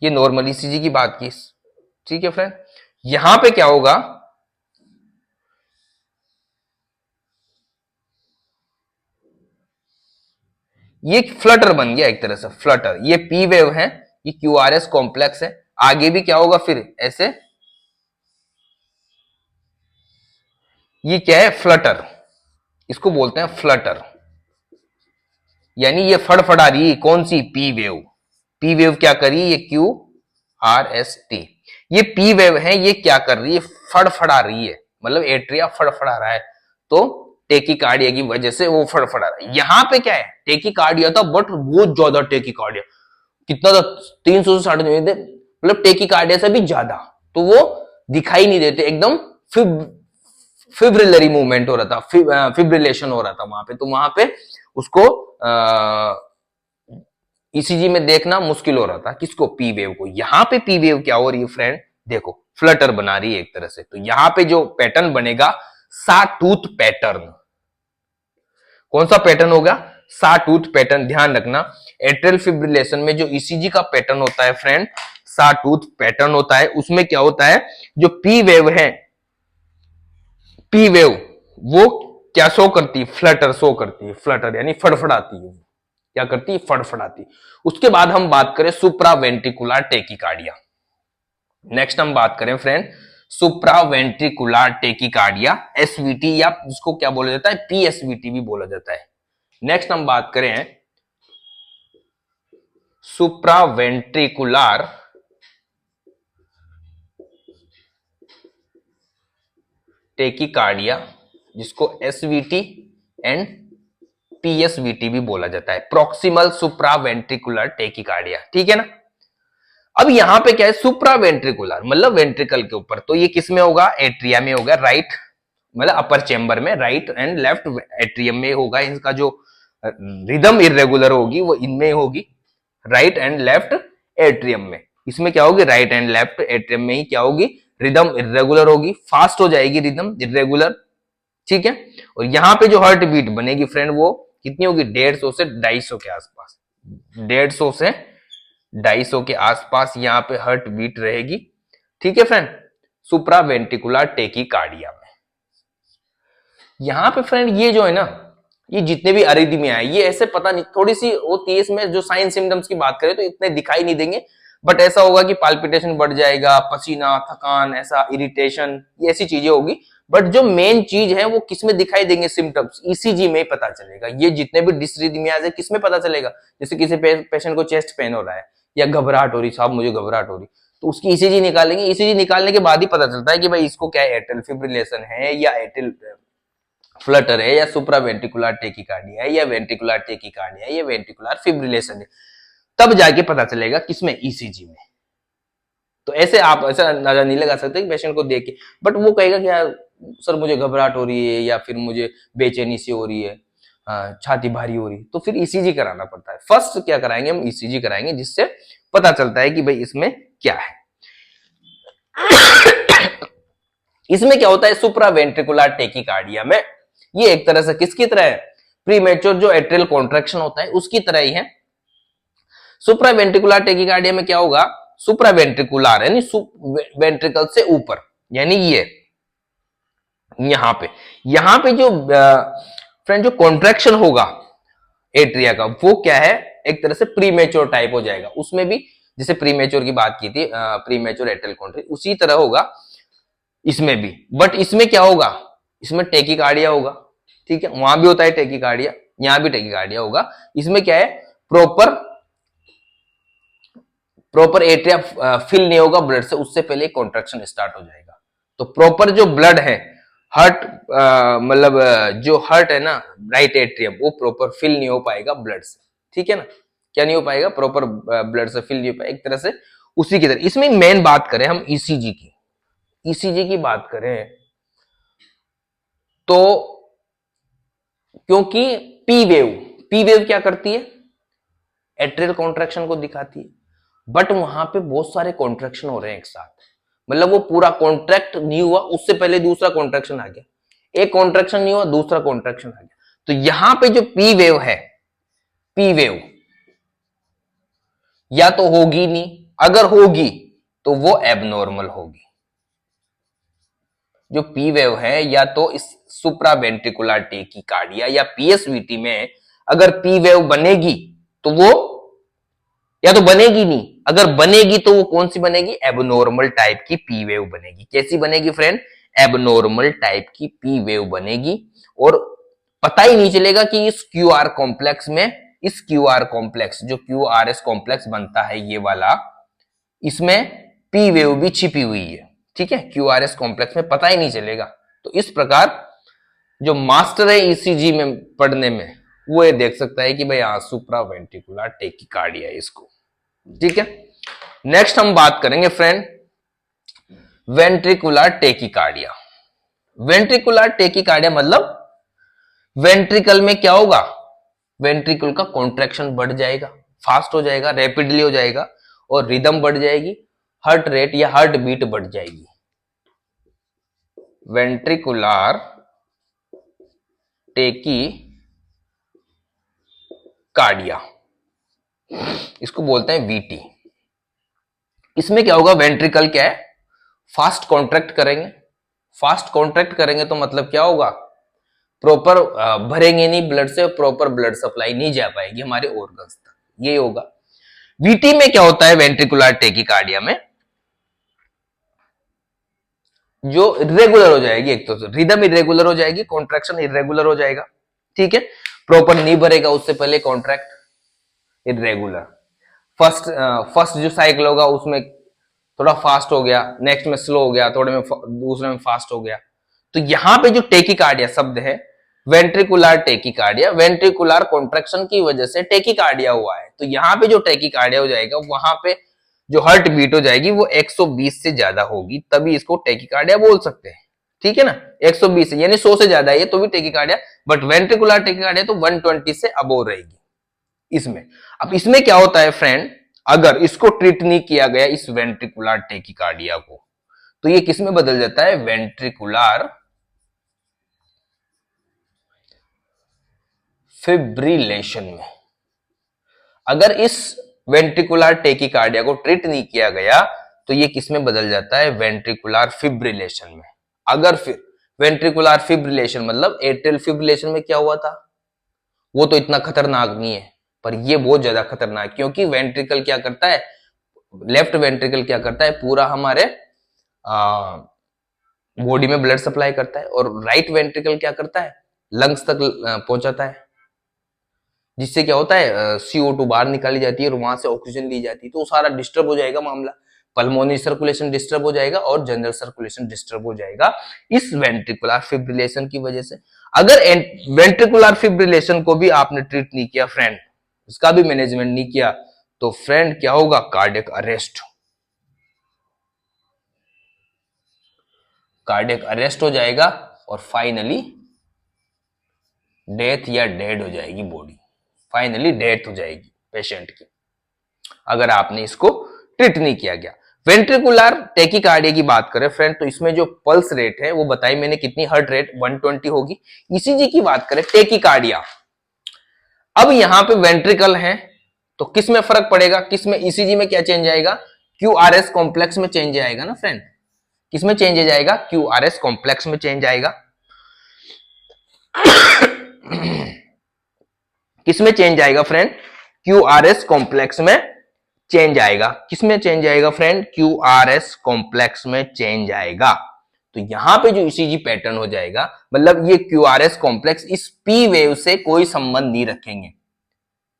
ये नॉर्मल ईसीजी की बात की, ठीक है फ्रेंड। यहां पे क्या होगा, ये फ्लटर बन गया एक तरह से, फ्लटर, ये पी वेव है, ये क्यूआरएस कॉम्प्लेक्स है। आगे भी क्या होगा फिर ऐसे, ये क्या है, फ्लटर, इसको बोलते हैं फ्लटर, यानी ये फड़फड़ा रही है, कौन सी, पी वेव। पी वेव क्या करी, ये क्यू आर एस टी, ये पी वेव है, ये क्या कर रही है, फड़फड़ा रही है, मतलब एट्रिया फड़फड़ा रहा है, तो टेकिकार्डिया की वजह से वो फड़फड़ा रहा है। यहां पे क्या है, टेकिकार्डिया था बट बहुत ज्यादा टेकिकार्डिया, कितना था, 300 से 350, मतलब टेकिकार्डिया से भी ज्यादा, तो वो दिखाई नहीं देते, एकदम फिब्रिलरी मूवमेंट हो रहा था, फिब्रिलेशन हो रहा था वहां पे, तो वहां पे उसको ईसीजी में देखना मुश्किल हो रहा था, किसको, पी वेव को। यहां पे पी वेव क्या हो रही है फ्रेंड, देखो फ्लटर बना रही है एक तरह से, तो यहां पे जो पैटर्न बनेगा, सा टूथ पैटर्न, कौन सा पैटर्न होगा, सा टूथ पैटर्न, ध्यान रखना। एट्रियल फिब्रिलेशन में जो ईसीजी का पैटर्न होता है फ्रेंड, सा टूथ पैटर्न होता है, उसमें क्या होता है, जो पी वेव है, पी वेव वो क्या शो करती है, फ्लटर शो करती है, फ्लटर यानी फड़फड़ाती है, क्या करती है, फड़फड़ाती। उसके बाद हम बात करें सुप्रावेंट्रिकुलर टेकिकार्डिया। नेक्स्ट हम बात करें फ्रेंड सुप्रावेंट्रिकुलर टेकिकार्डिया, एसवीटी, या जिसको क्या बोला जाता है, पीएसवीटी भी बोला जाता है। नेक्स्ट हम बात करें सुप्रावेंट्रिकुलर टेकिकार्डिया, जिसको एसवीटी एंड पीएसवीटी भी बोला जाता है, प्रॉक्सिमल सुप्रावेंट्रिकुलर टेकिकार्डिया, ठीक है ना। अब यहां पे क्या है, सुप्रावेंट्रिकुलर मतलब वेंट्रिकल के ऊपर, तो ये किस में होगा, एट्रिया में होगा, राइट, मतलब अपर चेंबर में, राइट एंड लेफ्ट एट्रियम में होगा। इनका जो रिदम इरेगुलर होगी वो इनमें होगी, राइट एंड लेफ्ट एट्रियम में। इसमें क्या होगी, राइट एंड लेफ्ट एट्रियम में ही क्या होगी, रिदम इरेगुलर होगी, फास्ट हो जाएगी रिदम, इरेगुलर, ठीक है। और यहां पे जो हार्ट बीट बनेगी फ्रेंड, वो कितनी होगी, 150 से 250 के आसपास, 150 से 250 के आसपास यहां पे हार्ट बीट रहेगी, ठीक है फ्रेंड, सुप्रावेंट्रिकुलर टेकिकार्डिया में। यहां पे फ्रेंड ये जो है ना, ये जितने भी अरिथमिया है, ये ऐसे पता नहीं, थोड़ी सी होती है इसमें, जो साइन सिम्टम्स की बात करें तो इतने दिखाई नहीं देंगे, बट ऐसा होगा कि पाल्पिटेशन बढ़ जाएगा, पसीना, थकान, ऐसा इरिटेशन, ये ऐसी चीजें होगी। बट जो मेन चीज है वो किसमें दिखाई देंगे सिम्टम्स, ईसीजी में पता चलेगा। ये जितने भी डिसरिथमियाज है किसमें पता चलेगा, जैसे किसी पेशेंट को चेस्ट पेन हो रहा है या घबराहट हो रही, साहब मुझे घबराहट हो रही, तो उसकी ईसीजी निकालेंगे, ईसीजी निकालने के बाद ही पता चलता है कि भाई इसको क्या एट्रियल फिब्रिलेशन है या एट्रियल फ्लटर है या सुप्रावेंट्रिकुलर टेकिकार्डिया है या वेंट्रिकुलर टेकिकार्डिया है या वेंट्रिकुलर फिब्रिलेशन है, तब जाके पता चलेगा किसमें, ईसीजी में। तो ऐसे आप ऐसा अंदाजा नहीं लगा सकते कि पेशेंट को देख के, बट वो कहेगा कि यार सर मुझे घबराहट हो रही है या फिर मुझे बेचैनी सी हो रही है, छाती भारी हो रही है, तो फिर ईसीजी कराना पड़ता है। फर्स्ट क्या कराएंगे हम, ईसीजी कराएंगे, जिससे पता चलता है कि भाई इसमें क्या है। इसमें क्या होता है, सुप्रावेंट्रिकुलर टेकिकार्डिया में, ये एक तरह से किसकी तरह है, प्रीमेच्योर जो एट्रियल कॉन्ट्रैक्शन होता है उसकी तरह ही है। सुप्रावेंट्रिकुलर टेकिकार्डिया में क्या होगा, सुप्रावेंट्रिकुलर यानी वेंट्रिकल से ऊपर, यानी ये यहां पे जो फ्रेंड जो कॉन्ट्रैक्शन होगा एट्रिया का, वो क्या है, एक तरह से प्रीमेच्योर टाइप हो जाएगा। उसमें भी जैसे प्रीमेच्योर की बात की थी, प्रीमेच्योर एट्रियल कॉन्ट्रैक्शन, उसी तरह होगा इसमें भी। बट इसमें क्या होगा, इसमें टेकिकार्डिया होगा, ठीक है, वहां भी होता है टेकिकार्डिया, यहां भी टेकिकार्डिया होगा। इसमें क्या है, प्रॉपर एट्रिया फिल नहीं होगा ब्लड से, उससे पहले कॉन्ट्रैक्शन स्टार्ट हो जाएगा। तो प्रॉपर जो ब्लड है, हार्ट मतलब जो हार्ट है ना, राइट एट्रियम, वो प्रॉपर फिल नहीं हो पाएगा ब्लड से, ठीक है ना, क्या नहीं हो पाएगा, प्रॉपर ब्लड से फिल नहीं हो पाएगा, एक तरह से उसी की तरह। इसमें मेन बात करें हम ईसीजी की, ईसीजी की बात करें तो, क्योंकि पी वेव क्या करती है, एट्रियल कॉन्ट्रैक्शन को दिखाती है, बट वहां पे बहुत सारे कॉन्ट्रैक्शन हो रहे हैं एक साथ, मतलब वो पूरा कॉन्ट्रैक्ट नहीं हुआ, उससे पहले दूसरा कॉन्ट्रैक्शन आ गया, एक कॉन्ट्रैक्शन नहीं हुआ, दूसरा कॉन्ट्रैक्शन आ गया। तो यहां पे जो पी वेव है, पी वेव या तो होगी नहीं, अगर होगी तो वो एबनॉर्मल होगी। जो पी वेव है या तो इस सुप्रा वेंट्रिकुलर टेकिकार्डिया या पीएसवीटी में अगर पी वेव बनेगी तो वो, या तो बनेगी नहीं, अगर बनेगी तो वो कौन सी बनेगी, एबनॉर्मल टाइप की पी वेव बनेगी। कैसी बनेगी फ्रेंड, एबनॉर्मल टाइप की पी वेव बनेगी। और पता ही नहीं चलेगा कि इस क्यू आर कॉम्प्लेक्स में, इस क्यू आर कॉम्प्लेक्स जो क्यू आर एस कॉम्प्लेक्स बनता है ये वाला, इसमें पी वेव भी छिपी हुई है। ठीक है, क्यू आर एस कॉम्प्लेक्स में पता ही नहीं चलेगा। तो इस प्रकार जो मास्टर है ईसीजी में पढ़ने में, वो ये देख सकता है कि भाई हाँ सुप्रा वेंट्रिकुलर टेकिकार्डिया है इसको। ठीक है, नेक्स्ट हम बात करेंगे friend ventricular tachycardia. Ventricular tachycardia मतलब वेंट्रिकल में क्या होगा, वेंट्रिकल का कॉन्ट्रैक्शन बढ़ जाएगा, फास्ट हो जाएगा, रैपिडली हो जाएगा और रिदम बढ़ जाएगी, हार्ट रेट या हार्ट बीट बढ़ जाएगी। वेंट्रिकुलर टेकिकार्डिया, इसको बोलते हैं वीटी। इसमें क्या होगा, वेंट्रिकल क्या है, फास्ट कॉन्ट्रैक्ट करेंगे। फास्ट कॉन्ट्रैक्ट करेंगे तो मतलब क्या होगा, प्रॉपर भरेंगे नहीं ब्लड से, प्रॉपर ब्लड सप्लाई नहीं जा पाएगी हमारे ऑर्गन्स तक, ये होगा। वीटी में क्या होता है, वेंट्रिकुलर टेकिकार्डिया में जो इरेगुलर हो जाएगी, एक तो रिदम इरेगुलर हो जाएगी, कॉन्ट्रैक्शन इरेगुलर हो जाएगा। ठीक है, प्रॉपर नहीं भरेगा उससे पहले कॉन्ट्रैक्ट, इरेगुलर। फर्स्ट जो साइकिल होगा उसमें थोड़ा फास्ट हो गया, नेक्स्ट में स्लो हो गया, थोड़े में दूसरे में फास्ट हो गया। तो यहां पे जो टेकिकार्डिया शब्द है, वेंट्रिकुलर टेकिकार्डिया, वेंट्रिकुलर कॉन्ट्रैक्शन की वजह से टेकिकार्डिया हुआ है। तो यहां पे जो टेकिकार्डिया हो जाएगा, वहां पे जो हार्ट बीट हो जाएगी वो 120 से ज्यादा होगी, तभी इसको टेकिकार्डिया बोल सकते हैं। ठीक है ना, 120 यानी 100 से ज्यादा है ये तो भी टेकिकार्डिया, बट वेंट्रिकुलर टेकिकार्डिया तो 120 से अबोव रहेगी इसमें। अब इसमें क्या होता है फ्रेंड, अगर इसको ट्रीट नहीं किया गया इस वेंट्रिकुलर टेकिकार्डिया को, तो ये किस में बदल जाता है, वेंट्रिकुलर फिब्रिलेशन में। अगर इस वेंट्रिकुलर टेकिकार्डिया को ट्रीट नहीं किया गया तो ये किस में बदल जाता है, वेंट्रिकुलर फिब्रिलेशन में। अगर फिर वेंट्रिकुलर फिब्रिलेशन मतलब एट्रियल फिब्रिलेशन में क्या हुआ था, वो तो इतना खतरनाक नहीं है, पर ये बहुत ज्यादा खतरनाक, क्योंकि वेंट्रिकल क्या करता है, लेफ्ट वेंट्रिकल क्या करता है, पूरा हमारे बॉडी में ब्लड सप्लाई करता है, और राइट वेंट्रिकल क्या करता है, लंग्स तक पहुंचाता है, जिससे क्या होता है CO2 बाहर निकाली जाती है और वहां से ऑक्सीजन ली जाती है। तो सारा डिस्टर्ब हो जाएगा मामला, पल्मोनरी सर्कुलेशन डिस्टर्ब हो जाएगा और जनरल सर्कुलेशन डिस्टर्ब हो जाएगा इस वेंट्रिकुलर फिब्रिलेशन की वजह से। अगर वेंट्रिकुलर फिब्रिलेशन को भी आपने ट्रीट नहीं किया फ्रेंड, इसका भी मैनेजमेंट नहीं किया, तो फ्रेंड क्या होगा, कार्डियक अरेस्ट, कार्डियक अरेस्ट हो जाएगा और फाइनली डेथ या डेड हो जाएगी बॉडी, फाइनली डेथ हो जाएगी पेशेंट की, अगर आपने इसको ट्रीट नहीं किया गया। वेंट्रिकुलर टेकिकार्डिया की बात करें फ्रेंड, तो इसमें जो पल्स रेट है वो बताई मैंने कितनी, हार्ट रेट 120 होगी। ईसीजी की बात करें टेकिकार्डिया, अब यहां पे वेंट्रिकल है तो किस में फर्क पड़ेगा, किस में, ईसीजी में क्या चेंज आएगा, क्यूआरएस कॉम्प्लेक्स में चेंज आएगा ना फ्रेंड, किस में चेंज जाएगा, क्यूआरएस कॉम्प्लेक्स में चेंज आएगा। किस में चेंज आएगा फ्रेंड, क्यूआरएस कॉम्प्लेक्स में चेंज आएगा। किस में चेंज आएगा फ्रेंड, क्यूआरएस कॉम्प्लेक्स में चेंज आएगा। तो यहां पे जो ईसीजी पैटर्न हो जाएगा, मतलब ये क्यूआरएस कॉम्प्लेक्स इस पी वेव से कोई संबंध नहीं रखेंगे।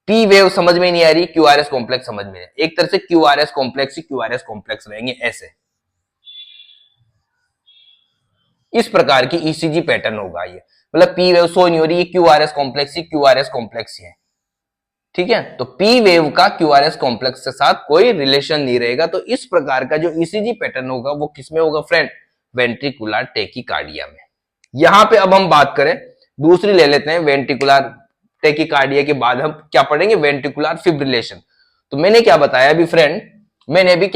पी वेव समझ में नहीं आ रही, क्यूआरएस कॉम्प्लेक्स समझ में, एक तरह से क्यूआरएस कॉम्प्लेक्स ही क्यूआरएस कॉम्प्लेक्स रहेंगे ऐसे, इस प्रकार की ईसीजी पैटर्न होगा ये, मतलब पी वेव सो नहीं हो रही, ये क्यूआरएस कॉम्प्लेक्स ही क्यूआरएस कॉम्प्लेक्स ही है। ठीक है, तो पी वेव का क्यूआरएस कॉम्प्लेक्स के साथ कोई रिलेशन नहीं रहेगा। तो इस प्रकार का जो ईसीजी पैटर्न होगा वो किसमें होगा फ्रेंड, वेंट्रिकुलर टेकिकार्डिया में। यहां पे अब हम बात करें दूसरी ले लेते हैं, वेंट्रिकुलर टेकिकार्डिया के बाद हम क्या पढ़ेंगे, वेंट्रिकुलर फिब्रिलेशन। तो मैंने क्या बताया अभी फ्रेंड, मैंने अभी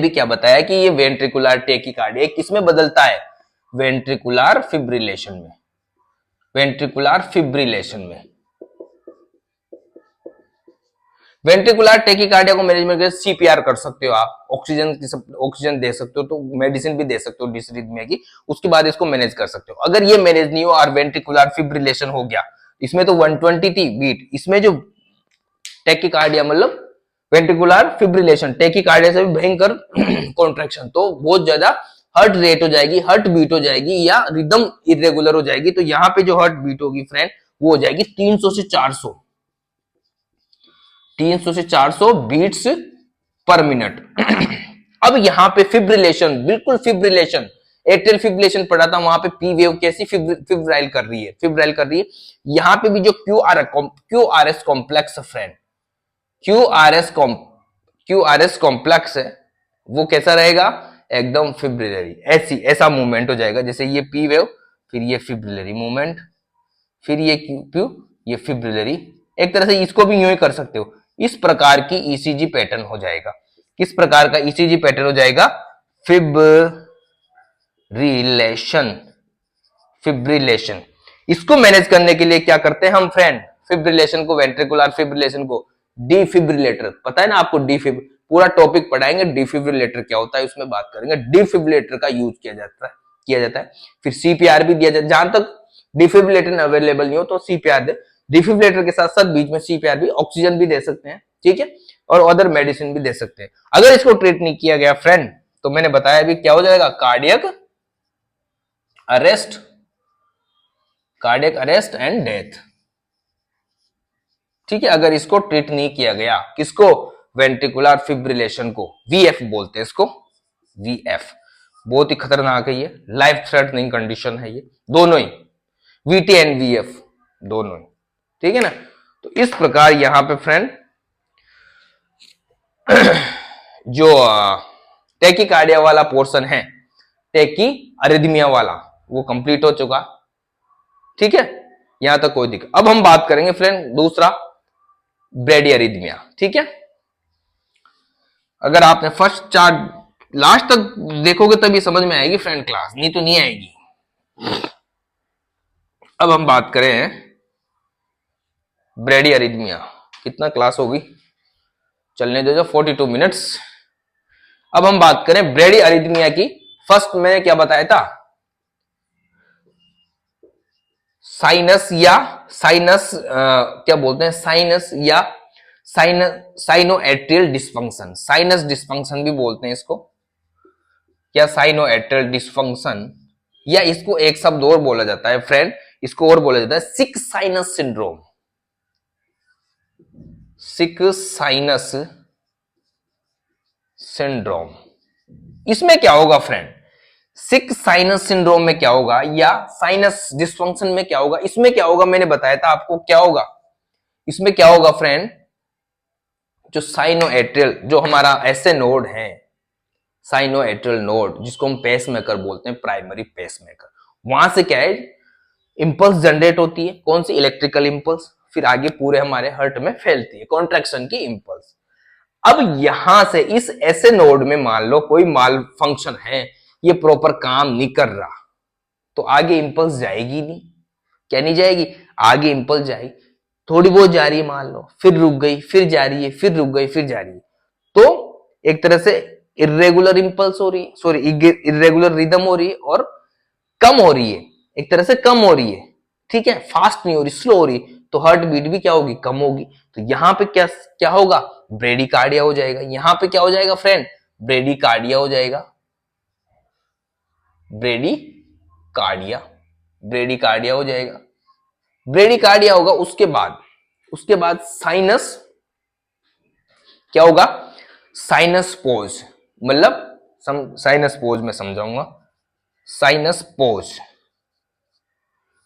क्या बताया कि ये वेंट्रिकुलर टेकिकार्डिया किसमें बदलता है, वेंट्रिकुलर फिब्रिलेशन में, वेंट्रिकुलर फिब्रिलेशन में। वेंट्रिकुलर टेकिकार्डिया को मैनेजमेंट के सीपीआर कर सकते हो आप, ऑक्सीजन दे सकते हो, तो मेडिसिन भी दे सकते हो डिसरिथमिया की, उसके बाद इसको मैनेज कर सकते हो। अगर ये मैनेज नहीं हो और वेंट्रिकुलर फिब्रिलेशन हो गया, इसमें तो 120 थी बीट, इसमें जो टेकिकार्डिया मतलब वेंट्रिकुलर फिब्रिलेशन, टेकिकार्डिया से भी भयंकर कॉन्ट्रैक्शन, तो बहुत ज्यादा हार्ट रेट हो जाएगी, हार्ट बीट हो जाएगी, या रिदम इरेगुलर हो जाएगी। तो यहाँ पे जो हार्ट बीट होगी फ्रेंड वो हो जाएगी 300 से 400, 300 से 400 बीट्स पर मिनट। अब यहां पे फिब्रिलेशन, बिल्कुल फिब्रिलेशन, एट्रियल फिब्रिलेशन पढ़ा था, वहां पे पी वेव कैसी फिब्राइल कर रही है, फिब्राइल कर रही है। यहां पे भी जो QRS complex friend, QRS complex है वो कैसा रहेगा, एकदम फिब्रिलरी, ऐसा मूवमेंट हो जाएगा, जैसे ये पी वेव, फिर ये फिब्रिलरी मूवमेंट, फिर ये क्यू, ये फिब्रिलरी। एक तरह से इसको भी यूं ही कर सकते हो, इस प्रकार की ईसीजी पैटर्न हो जाएगा। किस प्रकार का ईसीजी पैटर्न हो जाएगा, फिब्रिलेशन, फिब्रिलेशन। इसको मैनेज करने के लिए क्या करते हैं हम फ्रेंड, फिब्रिलेशन को, वेंट्रिकुलर फिब्रिलेशन को डिफिब्रिलेटर, पता है ना आपको, पूरा टॉपिक पढ़ाएंगे, डिफिब्रिलेटर क्या होता है उसमें बात करेंगे। डिफिब्रिलेटर का यूज किया जाता है। फिर सीपीआर भी दिया जाता है, जहां तक डिफिब्रिलेटर अवेलेबल नहीं हो तो सीपीआर दे, डिफिब्रिलेटर के साथ साथ बीच में सीपीआर भी, ऑक्सीजन भी दे सकते हैं, ठीक है, और अदर मेडिसिन भी दे सकते हैं। अगर इसको ट्रीट नहीं किया गया फ्रेंड, तो मैंने बताया अभी क्या हो जाएगा, cardiac arrest, cardiac arrest and death, ठीक है, अगर इसको ट्रीट नहीं किया गया। किसको, वेंट्रिकुलर फिब्रिलेशन को, वीएफ बोलते हैं इसको, वीएफ, बहुत ही खतरनाक है ये, लाइफ थ्रेटनिंग कंडीशन है ये, दोनों ही, वीटी एंड वीएफ दोनों ही, ठीक है ना। तो इस प्रकार यहां पे फ्रेंड जो टेकिकार्डिया वाला पोर्शन है, टेकी अरिथमिया वाला, वो कंप्लीट हो चुका, ठीक है, यहां तक कोई दिक्कत। अब हम बात करेंगे फ्रेंड दूसरा, ब्रेडी अरिथमिया, ठीक है। अगर आपने फर्स्ट चार्ट लास्ट तक देखोगे तभी समझ में आएगी फ्रेंड क्लास, नहीं तो नहीं आएगी। अब हम बात करें ब्रेडी अरिथमिया, कितना क्लास होगी, चलने दो 42 मिनट्स। अब हम बात करें ब्रेडी अरिथमिया की। फर्स्ट मैंने क्या बताया था, साइनस या साइनस क्या बोलते हैं, साइनस या cyano atrial dysfunction, sinus dysfunction भी बोलते हैं इसको, क्या साइनो एट्रियल डिस्फंक्शन, या इसको एक शब्द और बोला जाता है फ्रेंड, इसको और बोला जाता है सिक साइनस सिंड्रोम, सिक साइनस सिंड्रोम। इसमें क्या होगा फ्रेंड, सिक साइनस सिंड्रोम में क्या होगा, या साइनस डिस्फंक्शन में क्या होगा, इसमें क्या होगा, मैंने बताया था आपको क्या होगा, इसमें क्या होगा फ्रेंड, जो साइनो एट्रियल, जो हमारा ऐसे नोड है, साइनो एट्रियल नोड, जिसको हम पेस मेकर बोलते हैं, प्राइमरी पेस मेकर, वहां से क्या है, इंपल्स जनरेट होती है, कौन सी, इलेक्ट्रिकल इंपल्स, फिर आगे पूरे हमारे हार्ट में फैलती है, कॉन्ट्रैक्शन की इंपल्स। अब यहां से इस ऐसे नोड में मान लो कोई माल फंक्शन है, ये प्रॉपर काम नहीं कर रहा, तो आगे इंपल्स जाएगी नहीं, क्या नहीं जाएगी, आगे इंपल्स जाएगी, थोड़ी बहुत जा रही है मान लो, फिर रुक गई, फिर जा रही है, फिर रुक गई, फिर जा रही है, तो एक तरह से इरेगुलर इंपल्स हो रही है, सॉरी इरेगुलर रिदम हो रही है, और कम हो रही है, एक तरह से कम हो रही है, ठीक है, फास्ट नहीं हो रही, स्लो हो रही, तो हार्ट बीट भी क्या होगी, कम होगी। तो यहां पे क्या क्या होगा, ब्रेडिकार्डिया हो जाएगा। यहां पे क्या हो जाएगा फ्रेंड, ब्रेडिकार्डिया हो जाएगा, ब्रेडिकार्डिया, ब्रेडिकार्डिया हो जाएगा, ब्रेडिकार्डिया होगा। उसके बाद साइनस क्या होगा, साइनस पोज, मतलब साइनस पोज में समझाऊंगा, sinus pose,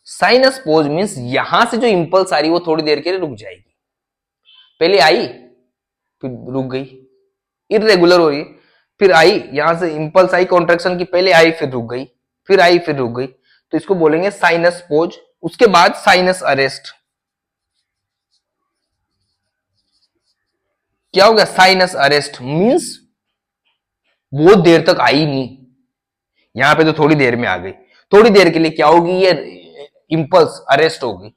sinus pose means यहां से जो इंपल्स आ रही है वो थोड़ी देर के लिए रुक जाएगी, पहले आई फिर रुक गई, इरेगुलर हो रही है, फिर आई, यहां से इंपल्स आई कॉन्ट्रैक्शन की, पहले आई फिर रुक गई, फिर आई फिर रुक गई, तो इसको बोलेंगे साइनस पोज। उसके बाद साइनस अरेस्ट, क्या हो गया, साइनस अरेस्ट मींस बहुत देर तक आई नहीं, यहां पे तो थोड़ी देर में आ गई, थोड़ी देर के लिए क्या होगी, ये इंपल्स अरेस्ट होगी।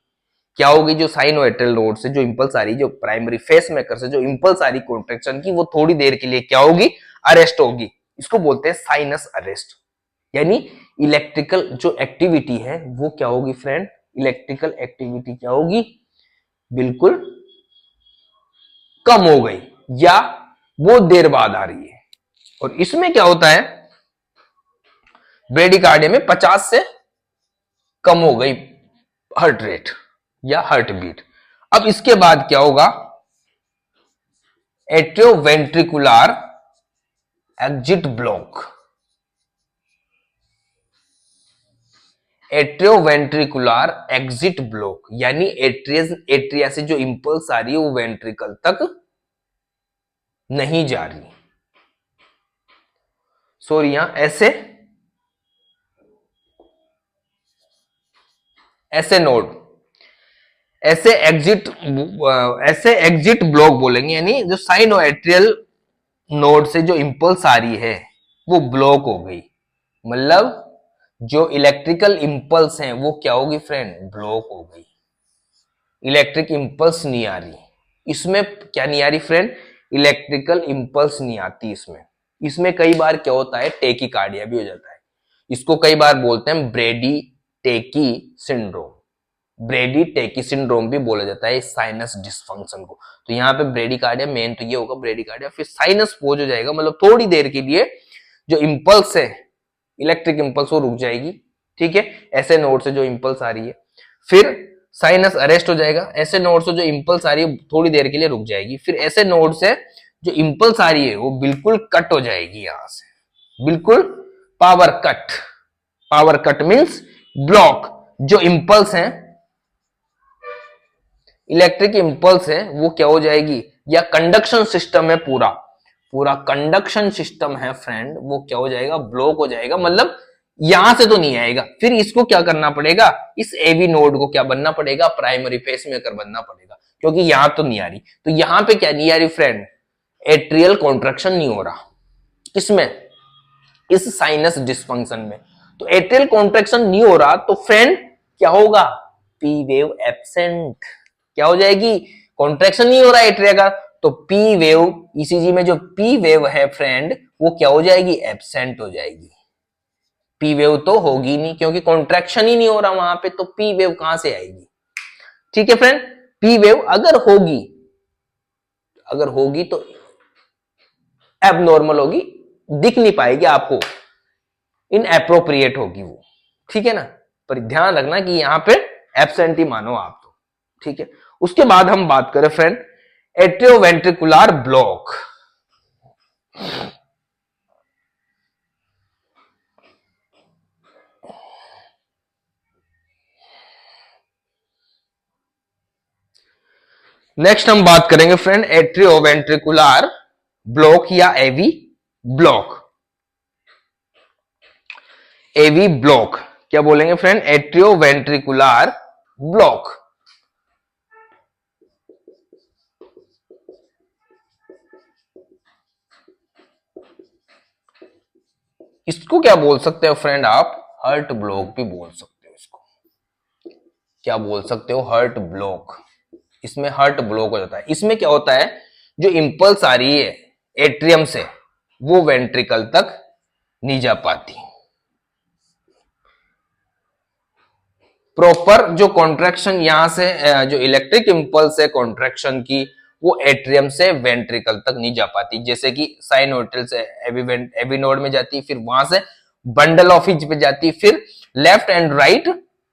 क्या होगी, जो साइनोएट्रियल नोड से जो इंपल्स आ रही, जो प्राइमरी फेस मेकर से जो इंपल्स आ रही कॉन्ट्रैक्शन की, वो थोड़ी देर के लिए क्या होगी, अरेस्ट होगी। इसको बोलते हैं साइनस अरेस्ट। यानी इलेक्ट्रिकल जो एक्टिविटी है वो क्या होगी फ्रेंड, इलेक्ट्रिकल एक्टिविटी क्या होगी, बिल्कुल कम हो गई या बहुत देर बाद आ रही है। और इसमें क्या होता है, ब्रेडिकार्डिया में 50 से कम हो गई हार्ट रेट या हार्ट बीट। अब इसके बाद क्या होगा, atrioventricular exit block. Atrioventricular exit block यानी एट्रिया से जो इंपल्स आ रही है वो वेंट्रिकल तक नहीं जा रही। सॉरी, यहां ऐसे नोड, ऐसे एग्जिट ब्लॉक बोलेंगे, यानी जो साइनोएट्रियल नोड से जो इंपल्स आ रही है वो ब्लॉक हो गई। मतलब जो इलेक्ट्रिकल इंपल्स हैं वो क्या होगी फ्रेंड, ब्लॉक हो गई। इलेक्ट्रिक इंपल्स नहीं आ रही इसमें। क्या नहीं आ रही फ्रेंड, इलेक्ट्रिकल इंपल्स नहीं आती इसमें। इसमें कई बार क्या होता है, टेकीकार्डिया भी हो जाता है। इसको कई बार बोलते हैं ब्रेडी टेकी सिंड्रोम। ब्रेडी टेकी सिंड्रोम भी बोला जाता है इस साइनस डिसफंक्शन को। तो यहाँ पे ब्रेडिकार्डिया मेन तो ये होगा ब्रेडिकार्डिया, फिर साइनस पोज हो जाएगा, मतलब थोड़ी देर के लिए जो इंपल्स है, इलेक्ट्रिक इंपल्स, वो रुक जाएगी। ठीक है, ऐसे नोड से जो इंपल्स आ रही है, फिर साइनस अरेस्ट हो जाएगा। ऐसे नोड से जो इंपल्स आ रही है थोड़ी देर के लिए रुक जाएगी, फिर ऐसे नोड से जो इंपल्स आ रही है वो बिल्कुल कट हो जाएगी, यहां से बिल्कुल power cut. Power cut means block. जो इंपल्स हैं, इलेक्ट्रिक इंपल्स है, वो क्या हो जाएगी, या कंडक्शन सिस्टम है, पूरा कंडक्शन सिस्टम है फ्रेंड, वो क्या हो जाएगा, ब्लॉक हो जाएगा। मतलब यहां से तो नहीं आएगा, फिर इसको क्या करना पड़ेगा, इस एवी नोड को क्या बनना पड़ेगा, प्राइमरी पेसमेकर बनना पड़ेगा, क्योंकि यहां तो नहीं आ रही। तो यहां पे क्या नहीं आ रही फ्रेंड, एट्रियल कॉन्ट्रैक्शन नहीं हो रहा। किसमें, इस साइनस डिसफंक्शन में। तो एट्रियल कॉन्ट्रैक्शन नहीं हो रहा तो फ्रेंड क्या होगा, पी वेव एब्सेंट। क्या हो जाएगी, कॉन्ट्रैक्शन नहीं हो रहा एट्रिया का, तो पी वेव, ईसीजी में जो पी वेव है फ्रेंड, वो क्या हो जाएगी, एब्सेंट हो जाएगी। पी वेव तो होगी नहीं, क्योंकि कॉन्ट्रैक्शन ही नहीं हो रहा वहां पे, तो पी वेव कहां से आएगी। ठीक है फ्रेंड, पी वेव अगर होगी तो एबनॉर्मल होगी, दिख नहीं पाएगी आपको, इनएप्रोप्रिएट होगी वो। ठीक है ना, पर ध्यान रखना कि यहां पे एब्सेंट ही मानो आप तो। ठीक है, उसके बाद हम बात करें फ्रेंड एट्रियोवेंट्रिकुलर ब्लॉक। नेक्स्ट हम बात करेंगे फ्रेंड एट्रियोवेंट्रिकुलर ब्लॉक या एवी ब्लॉक। एवी ब्लॉक क्या बोलेंगे फ्रेंड, एट्रियोवेंट्रिकुलर ब्लॉक। इसको क्या बोल सकते हो फ्रेंड आप, हार्ट ब्लॉक भी बोल सकते हो इसको। क्या बोल सकते हो, हार्ट ब्लॉक। इसमें हार्ट ब्लॉक हो जाता है। इसमें क्या होता है, जो इंपल्स आ रही है एट्रियम से वो वेंट्रिकल तक नहीं जा पाती। प्रॉपर जो कॉन्ट्रैक्शन यहां से जो इलेक्ट्रिक इंपल्स है कॉन्ट्रैक्शन की, वो एट्रियम से वेंट्रिकल तक नहीं जा पाती। जैसे कि साइनोइट्रियल से एवी नोड में जाती, फिर वहां से बंडल ऑफ हिज पे जाती, फिर left and right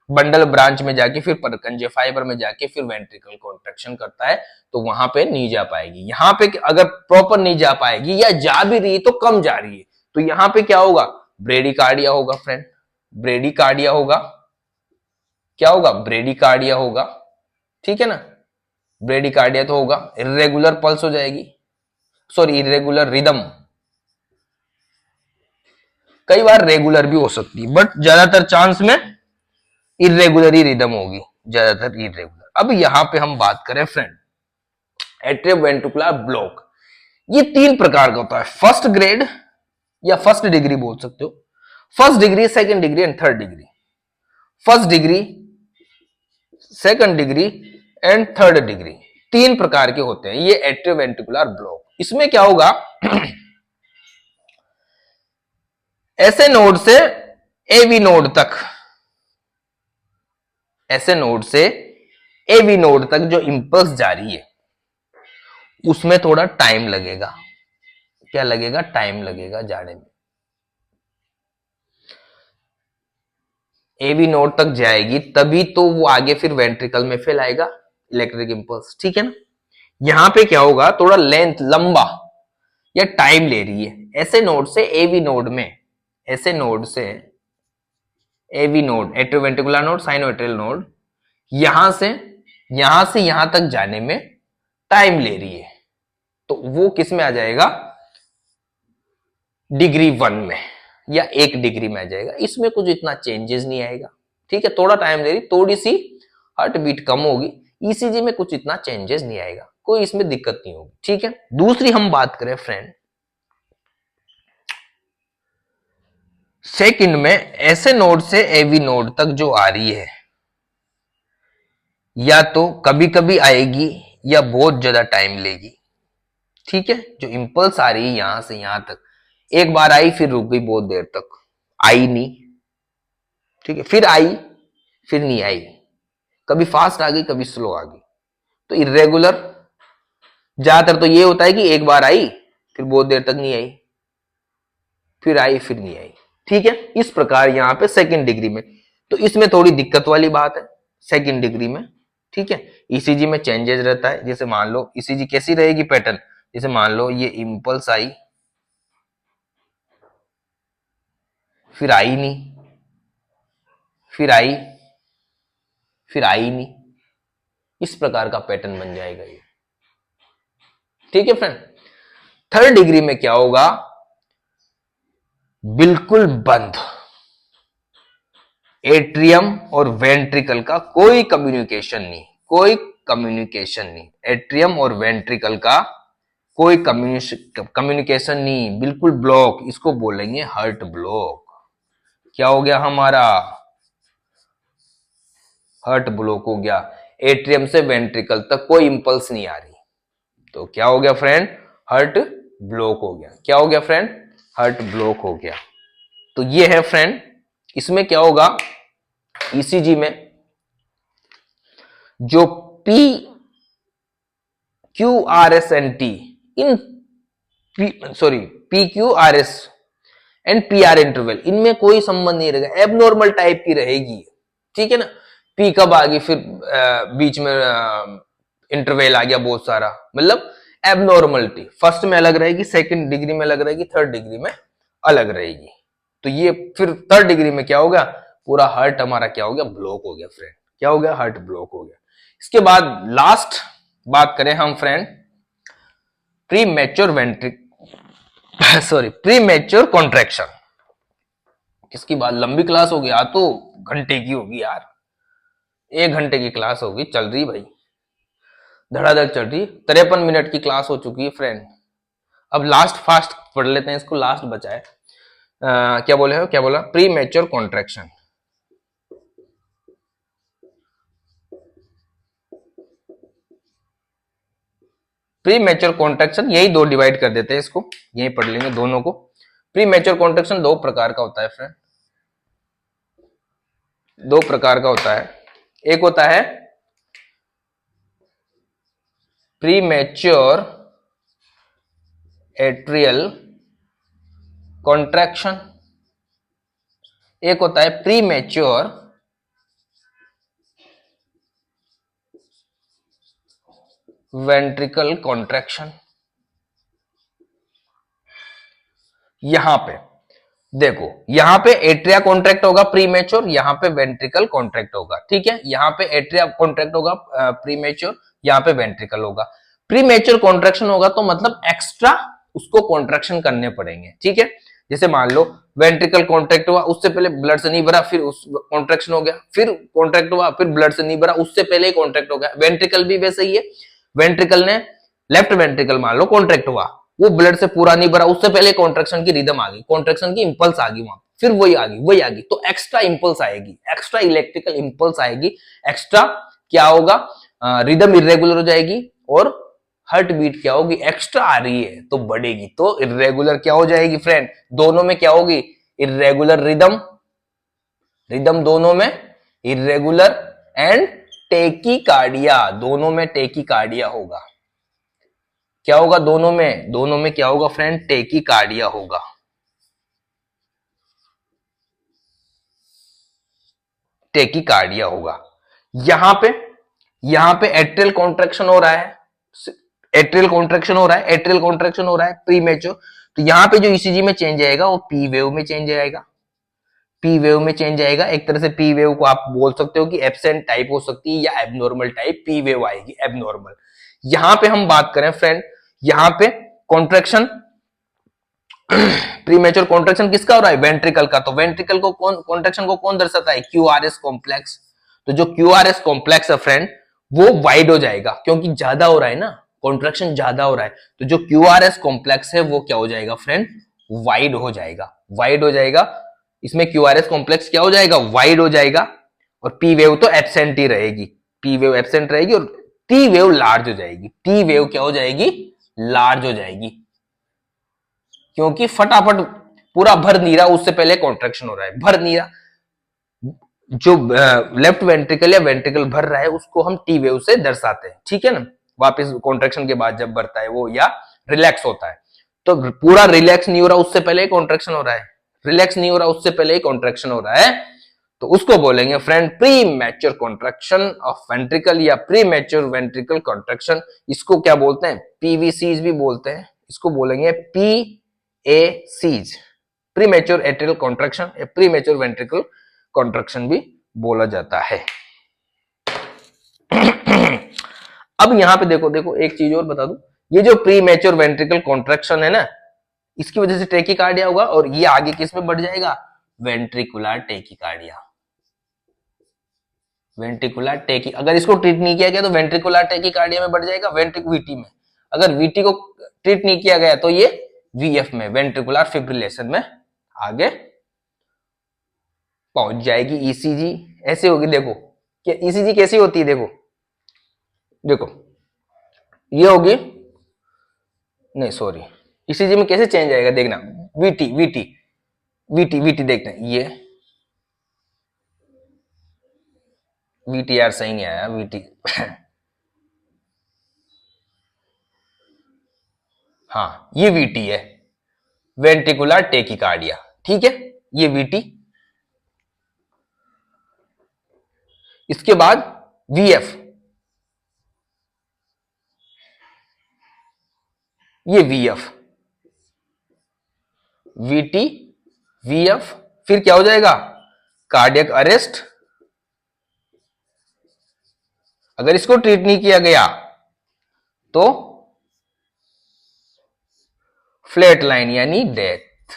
bundle branch में जाके, फिर परकंजे फाइबर में जाके, फिर वेंट्रिकल कॉन्ट्रैक्शन करता है, तो वहां पे नहीं जा पाएगी। यहां पे अगर प्रॉपर नहीं जा पाएगी या जा भी रही तो कम जा रही है, तो यहां पे क्या होगा, ब्रेडिकार्डिया होगा फ्रेंड। ब्रेडिकार्डिया होगा, क्या होगा, ब्रेडिकार्डिया होगा। ठीक है ना, ब्रेडिकार्डिया तो होगा, इरेगुलर पल्स हो जाएगी, सॉरी इरेगुलर रिदम। कई बार रेगुलर भी हो सकती है, बट ज्यादातर चांस में इरेगुलर ही रिदम होगी, ज्यादातर इरेगुलर। अब यहां पे हम बात करें फ्रेंड एट्रियोवेंट्रिकुलर ब्लॉक, ये 3 प्रकार का होता है, फर्स्ट ग्रेड या फर्स्ट डिग्री बोल सकते हो, first degree, second degree and third degree. First degree, second degree and third degree, 3 प्रकार के होते हैं ये एट्रियोवेंट्रिकुलर ब्लॉक। इसमें क्या होगा, ऐसे नोड से एवी नोड तक, ऐसे नोड से एवी नोड तक जो इंपल्स जा रही है उसमें थोड़ा टाइम लगेगा। क्या लगेगा, टाइम लगेगा जाने में। एवी नोड तक जाएगी तभी तो वो आगे फिर वेंट्रिकल में फैलाएगा इलेक्ट्रिक इंपल्स, ठीक है ना। यहां पे क्या होगा, थोड़ा लेंथ लंबा या टाइम ले रही है। ऐसे नोड से एवी नोड में, ऐसे नोड से AV node, atrioventricular node, sinoatrial node, यहां से यहां तक जाने में टाइम ले रही है, तो वो किस में आ जाएगा, डिग्री 1 में या 1 डिग्री में आ जाएगा। इसमें कुछ इतना चेंजेस नहीं आएगा, ठीक है, थोड़ा टाइम ले रही, थोड़ी सी हार्ट बीट कम होगी, ईसीजी में कुछ इतना चेंजेस नहीं आएगा, कोई इसमें दिक्कत नहीं होगी, ठीक है। दूसरी हम बात करें फ्रेंड, सेकंड में ऐसे नोड से एवी नोड तक जो आ रही है, या तो कभी कभी आएगी या बहुत ज्यादा टाइम लेगी, ठीक है। जो इंपल्स आ रही है यहां से यहां तक, एक बार आई फिर रुक गई बहुत देर तक, आई नहीं, ठीक है, फिर आई फिर नहीं आई, कभी फास्ट आ गई कभी स्लो आ गई, तो इरेगुलर। ज्यादातर तो ये होता है कि एक बार आई फिर बहुत देर तक नहीं आई, फिर आई फिर नहीं आई, ठीक है। इस प्रकार यहां पे सेकंड डिग्री में, तो इसमें थोड़ी दिक्कत वाली बात है सेकंड डिग्री में, ठीक है। ईसीजी में चेंजेस रहता है, जैसे मान लो ईसीजी कैसी रहेगी पैटर्न, जैसे मान लो ये इंपल्स आई फिर आई नहीं, फिर आई फिर आई नहीं, इस प्रकार का पैटर्न बन जाएगा ये, ठीक है फ्रेंड। थर्ड डिग्री में क्या होगा, बिल्कुल बंद, एट्रियम और वेंट्रिकल का कोई कम्युनिकेशन नहीं, कोई कम्युनिकेशन नहीं, एट्रियम और वेंट्रिकल का कोई कम्युनिकेशन नहीं, बिल्कुल ब्लॉक, इसको बोलेंगे हार्ट ब्लॉक। क्या हो गया हमारा, हार्ट ब्लॉक हो गया, एट्रियम से वेंट्रिकल तक कोई इंपल्स नहीं आ रही, तो क्या हो गया फ्रेंड, हार्ट ब्लॉक हो गया। क्या हो गया फ्रेंड, हार्ट ब्लॉक हो गया। तो ये है फ्रेंड, इसमें क्या होगा, ईसीजी में जो P Q R S and T in P Q R S and P R interval, इनमें कोई संबंध नहीं रहेगा, एबनॉर्मल टाइप की रहेगी, ठीक है ना। पी कब आ गई, फिर बीच में इंटरवल आ गया बहुत सारा, मतलब एबनॉर्मलिटी, फर्स्ट में अलग रहेगी, सेकंड डिग्री में अलग रहेगी, थर्ड डिग्री में अलग रहेगी। तो ये फिर थर्ड डिग्री में क्या होगा, पूरा हार्ट हमारा क्या हो गया, ब्लॉक हो गया फ्रेंड। क्या हो गया, हार्ट ब्लॉक हो गया। इसके बाद लास्ट बात करें हम friend, pre mature pre mature contraction. किसकी बात, लंबी क्लास होगी यार, तो घंटे की होगी यार, 1 घंटे की क्लास होगी, चल रही भाई, धड़ाधड़ चल रही, 53 मिनट की क्लास हो चुकी है फ्रेंड। अब लास्ट फास्ट पढ़ लेते हैं इसको, लास्ट बचा है। क्या बोले हो, क्या बोला, pre mature contraction. Pre mature contraction, यही 2 डिवाइड कर देते हैं इसको, यही पढ़ लेंगे दोनों को। प्री मैच्योर कॉन्ट्रैक्शन 2 प्रकार का होता है फ्रेंड, 2 प्रकार का होता है। एक होता है प्री मैच्योर एट्रियल कॉन्ट्रैक्शन, एक होता है प्री मैच्योर वेंट्रिकल कॉन्ट्रैक्शन। यहां पे देखो, यहां पे एट्रिया कॉन्ट्रैक्ट होगा प्री मैच्योर, यहां पे वेंट्रिकल कॉन्ट्रैक्ट होगा, ठीक है। यहां पे एट्रिया कॉन्ट्रैक्ट होगा प्री मैच्योर, यहां पे वेंट्रिकल होगा। प्री मैच्योर कॉन्ट्रैक्शन होगा तो मतलब एक्स्ट्रा उसको कॉन्ट्रैक्शन करने पड़ेंगे, ठीक है। जैसे मान लो वेंट्रिकल कॉन्ट्रैक्ट हुआ, उससे पहले ब्लड से नहीं भरा, फिर उस कॉन्ट्रैक्शन हो गया, फिर कॉन्ट्रैक्ट हुआ, फिर ब्लड से नहीं भरा, उससे पहले ही कॉन्ट्रैक्ट हो गया। वेंट्रिकल भी वैसे ही है, वेंट्रिकल ने, लेफ्ट वेंट्रिकल मान लो कॉन्ट्रैक्ट हुआ, वो ब्लड से पूरा नहीं भरा, उससे पहले कॉन्ट्रैक्शन की रिदम आ गई, कॉन्ट्रैक्शन की इंपल्स आ गई वहां, फिर वही आ गई, तो एक्स्ट्रा इंपल्स आएगी, एक्स्ट्रा इलेक्ट्रिकल इंपल्स आएगी, एक्स्ट्रा क्या होगा, रिदम इरेगुलर हो जाएगी, और हार्ट बीट क्या होगी, एक्स्ट्रा आ रही है तो बढ़ेगी, तो इरेगुलर क्या हो जाएगी फ्रेंड, दोनों में क्या होगी, इरेगुलर रिदम, रिदम दोनों में इरेगुलर, एंड टेकीकार्डिया, दोनों में टेकीकार्डिया होगा। क्या होगा दोनों में क्या होगा फ्रेंड, टेकीकार्डिया होगा। टेकीकार्डिया होगा। यहां पे एट्रियल कॉन्ट्रैक्शन हो रहा है, एट्रियल कॉन्ट्रैक्शन हो रहा है, एट्रियल कॉन्ट्रैक्शन हो रहा है प्रीमेच्योर, तो यहां पे जो ईसीजी में चेंज आएगा वो पी वेव में चेंज आएगा, पी वेव में चेंज आएगा। एक तरह से पी वेव को आप बोल सकते हो कि एब्सेंट टाइप हो सकती है या एबनॉर्मल टाइप पी वेव आएगी, एबनॉर्मल। यहां पे हम बात करें फ्रेंड, यहां पे कॉन्ट्रैक्शन, प्रीमेच्योर कॉन्ट्रैक्शन किसका हो रहा है, वेंट्रिकल का, तो वेंट्रिकल को कौन, कॉन्ट्रैक्शन को कौन दर्शाता है, क्यूआरएस कॉम्प्लेक्स। तो जो क्यूआरएस कॉम्प्लेक्स है फ्रेंड वो वाइड हो जाएगा, क्योंकि ज्यादा हो रहा है ना, कॉन्ट्रैक्शन ज्यादा हो रहा है, तो जो क्यूआरएस कॉम्प्लेक्स है वो क्या हो जाएगा फ्रेंड, वाइड हो जाएगा, वाइड हो जाएगा। इसमें क्यूआरएस कॉम्प्लेक्स क्या हो जाएगा, वाइड हो जाएगा, और पी वेव तो एब्सेंट ही रहेगी, पी वेव एब्सेंट रहेगी, और टी वेव लार्ज हो जाएगी, टी वेव क्या हो जाएगी, लार्ज हो जाएगी, क्योंकि फटाफट पूरा भर नहीं रहा, उससे पहले कॉन्ट्रैक्शन हो रहा है, भर नहीं रहा, जो लेफ्ट वेंट्रिकल या वेंट्रिकल भर रहा है उसको हम टी वेव से दर्शाते हैं, ठीक है ना, वापस कॉन्ट्रैक्शन के बाद जब भरता है वो, या रिलैक्स होता है, तो पूरा रिलैक्स नहीं हो रहा उससे पहले ही कॉन्ट्रैक्शन हो रहा है, रिलैक्स नहीं हो रहा उससे पहले ही कॉन्ट्रैक्शन हो रहा है, तो उसको बोलेंगे friend pre mature contraction of ventricle या प्री मैच्योर वेंट्रिकल कॉन्ट्रैक्शन। इसको क्या बोलते हैं, पीवीसीज भी बोलते हैं, इसको बोलेंगे P A Cs, premature atrial contraction, premature ventricle contraction भी बोला जाता है। अब यहां पे देखो देखो एक चीज और बता दूं, ये जो प्री मैच्योर वेंट्रिकल कॉन्ट्रैक्शन है ना, इसकी वजह से टेकीकार्डिया होगा, और ये आगे किस में बढ़ जाएगा, वेंट्रिकुलर टेकीकार्डिया, वेंट्रिकुलर टेकी, अगर इसको ट्रीट नहीं किया गया तो वेंट्रिकुलर टेकीकार्डिया में बढ़ जाएगा, वेंट्रिक वीटी में, अगर वीटी को ट्रीट नहीं किया गया तो ये वीएफ में, वेंट्रिकुलर फिब्रिलेशन में आगे पहुंच जाएगी। ईसीजी ऐसे होगी, देखो कि ईसीजी कैसी होती है, देखो देखो ये होगी, नहीं सॉरी, ईसीजी में कैसे चेंज आएगा देखना, वीटी वीटी वीटी वीटी देखना, ये वीटी यार सही नहीं आया, वीटी हाँ ये वीटी है, वेंट्रिकुलर टेकीकार्डिया, ठीक है, ये वीटी। इसके बाद वीएफ, ये वीएफ, वीटी वीएफ, फिर क्या हो जाएगा, कार्डियक अरेस्ट, अगर इसको ट्रीट नहीं किया गया तो फ्लैट लाइन यानी डेथ।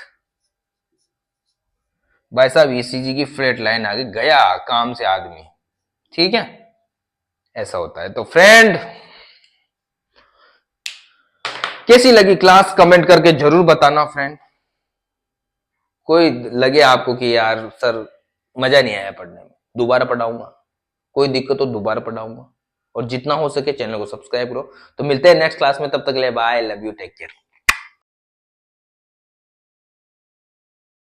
भाई साहब ईसीजी की फ्लैट लाइन आगे गया काम से आदमी, ठीक है, ऐसा होता है। तो फ्रेंड कैसी लगी क्लास, कमेंट करके जरूर बताना फ्रेंड, कोई लगे आपको कि यार सर मजा नहीं आया पढ़ने में, दोबारा पढ़ाऊंगा, कोई दिक्कत हो दोबारा पढ़ाऊंगा, और जितना हो सके चैनल को सब्सक्राइब करो। तो मिलते हैं नेक्स्ट क्लास में, तब तक ले bye, love you, take care.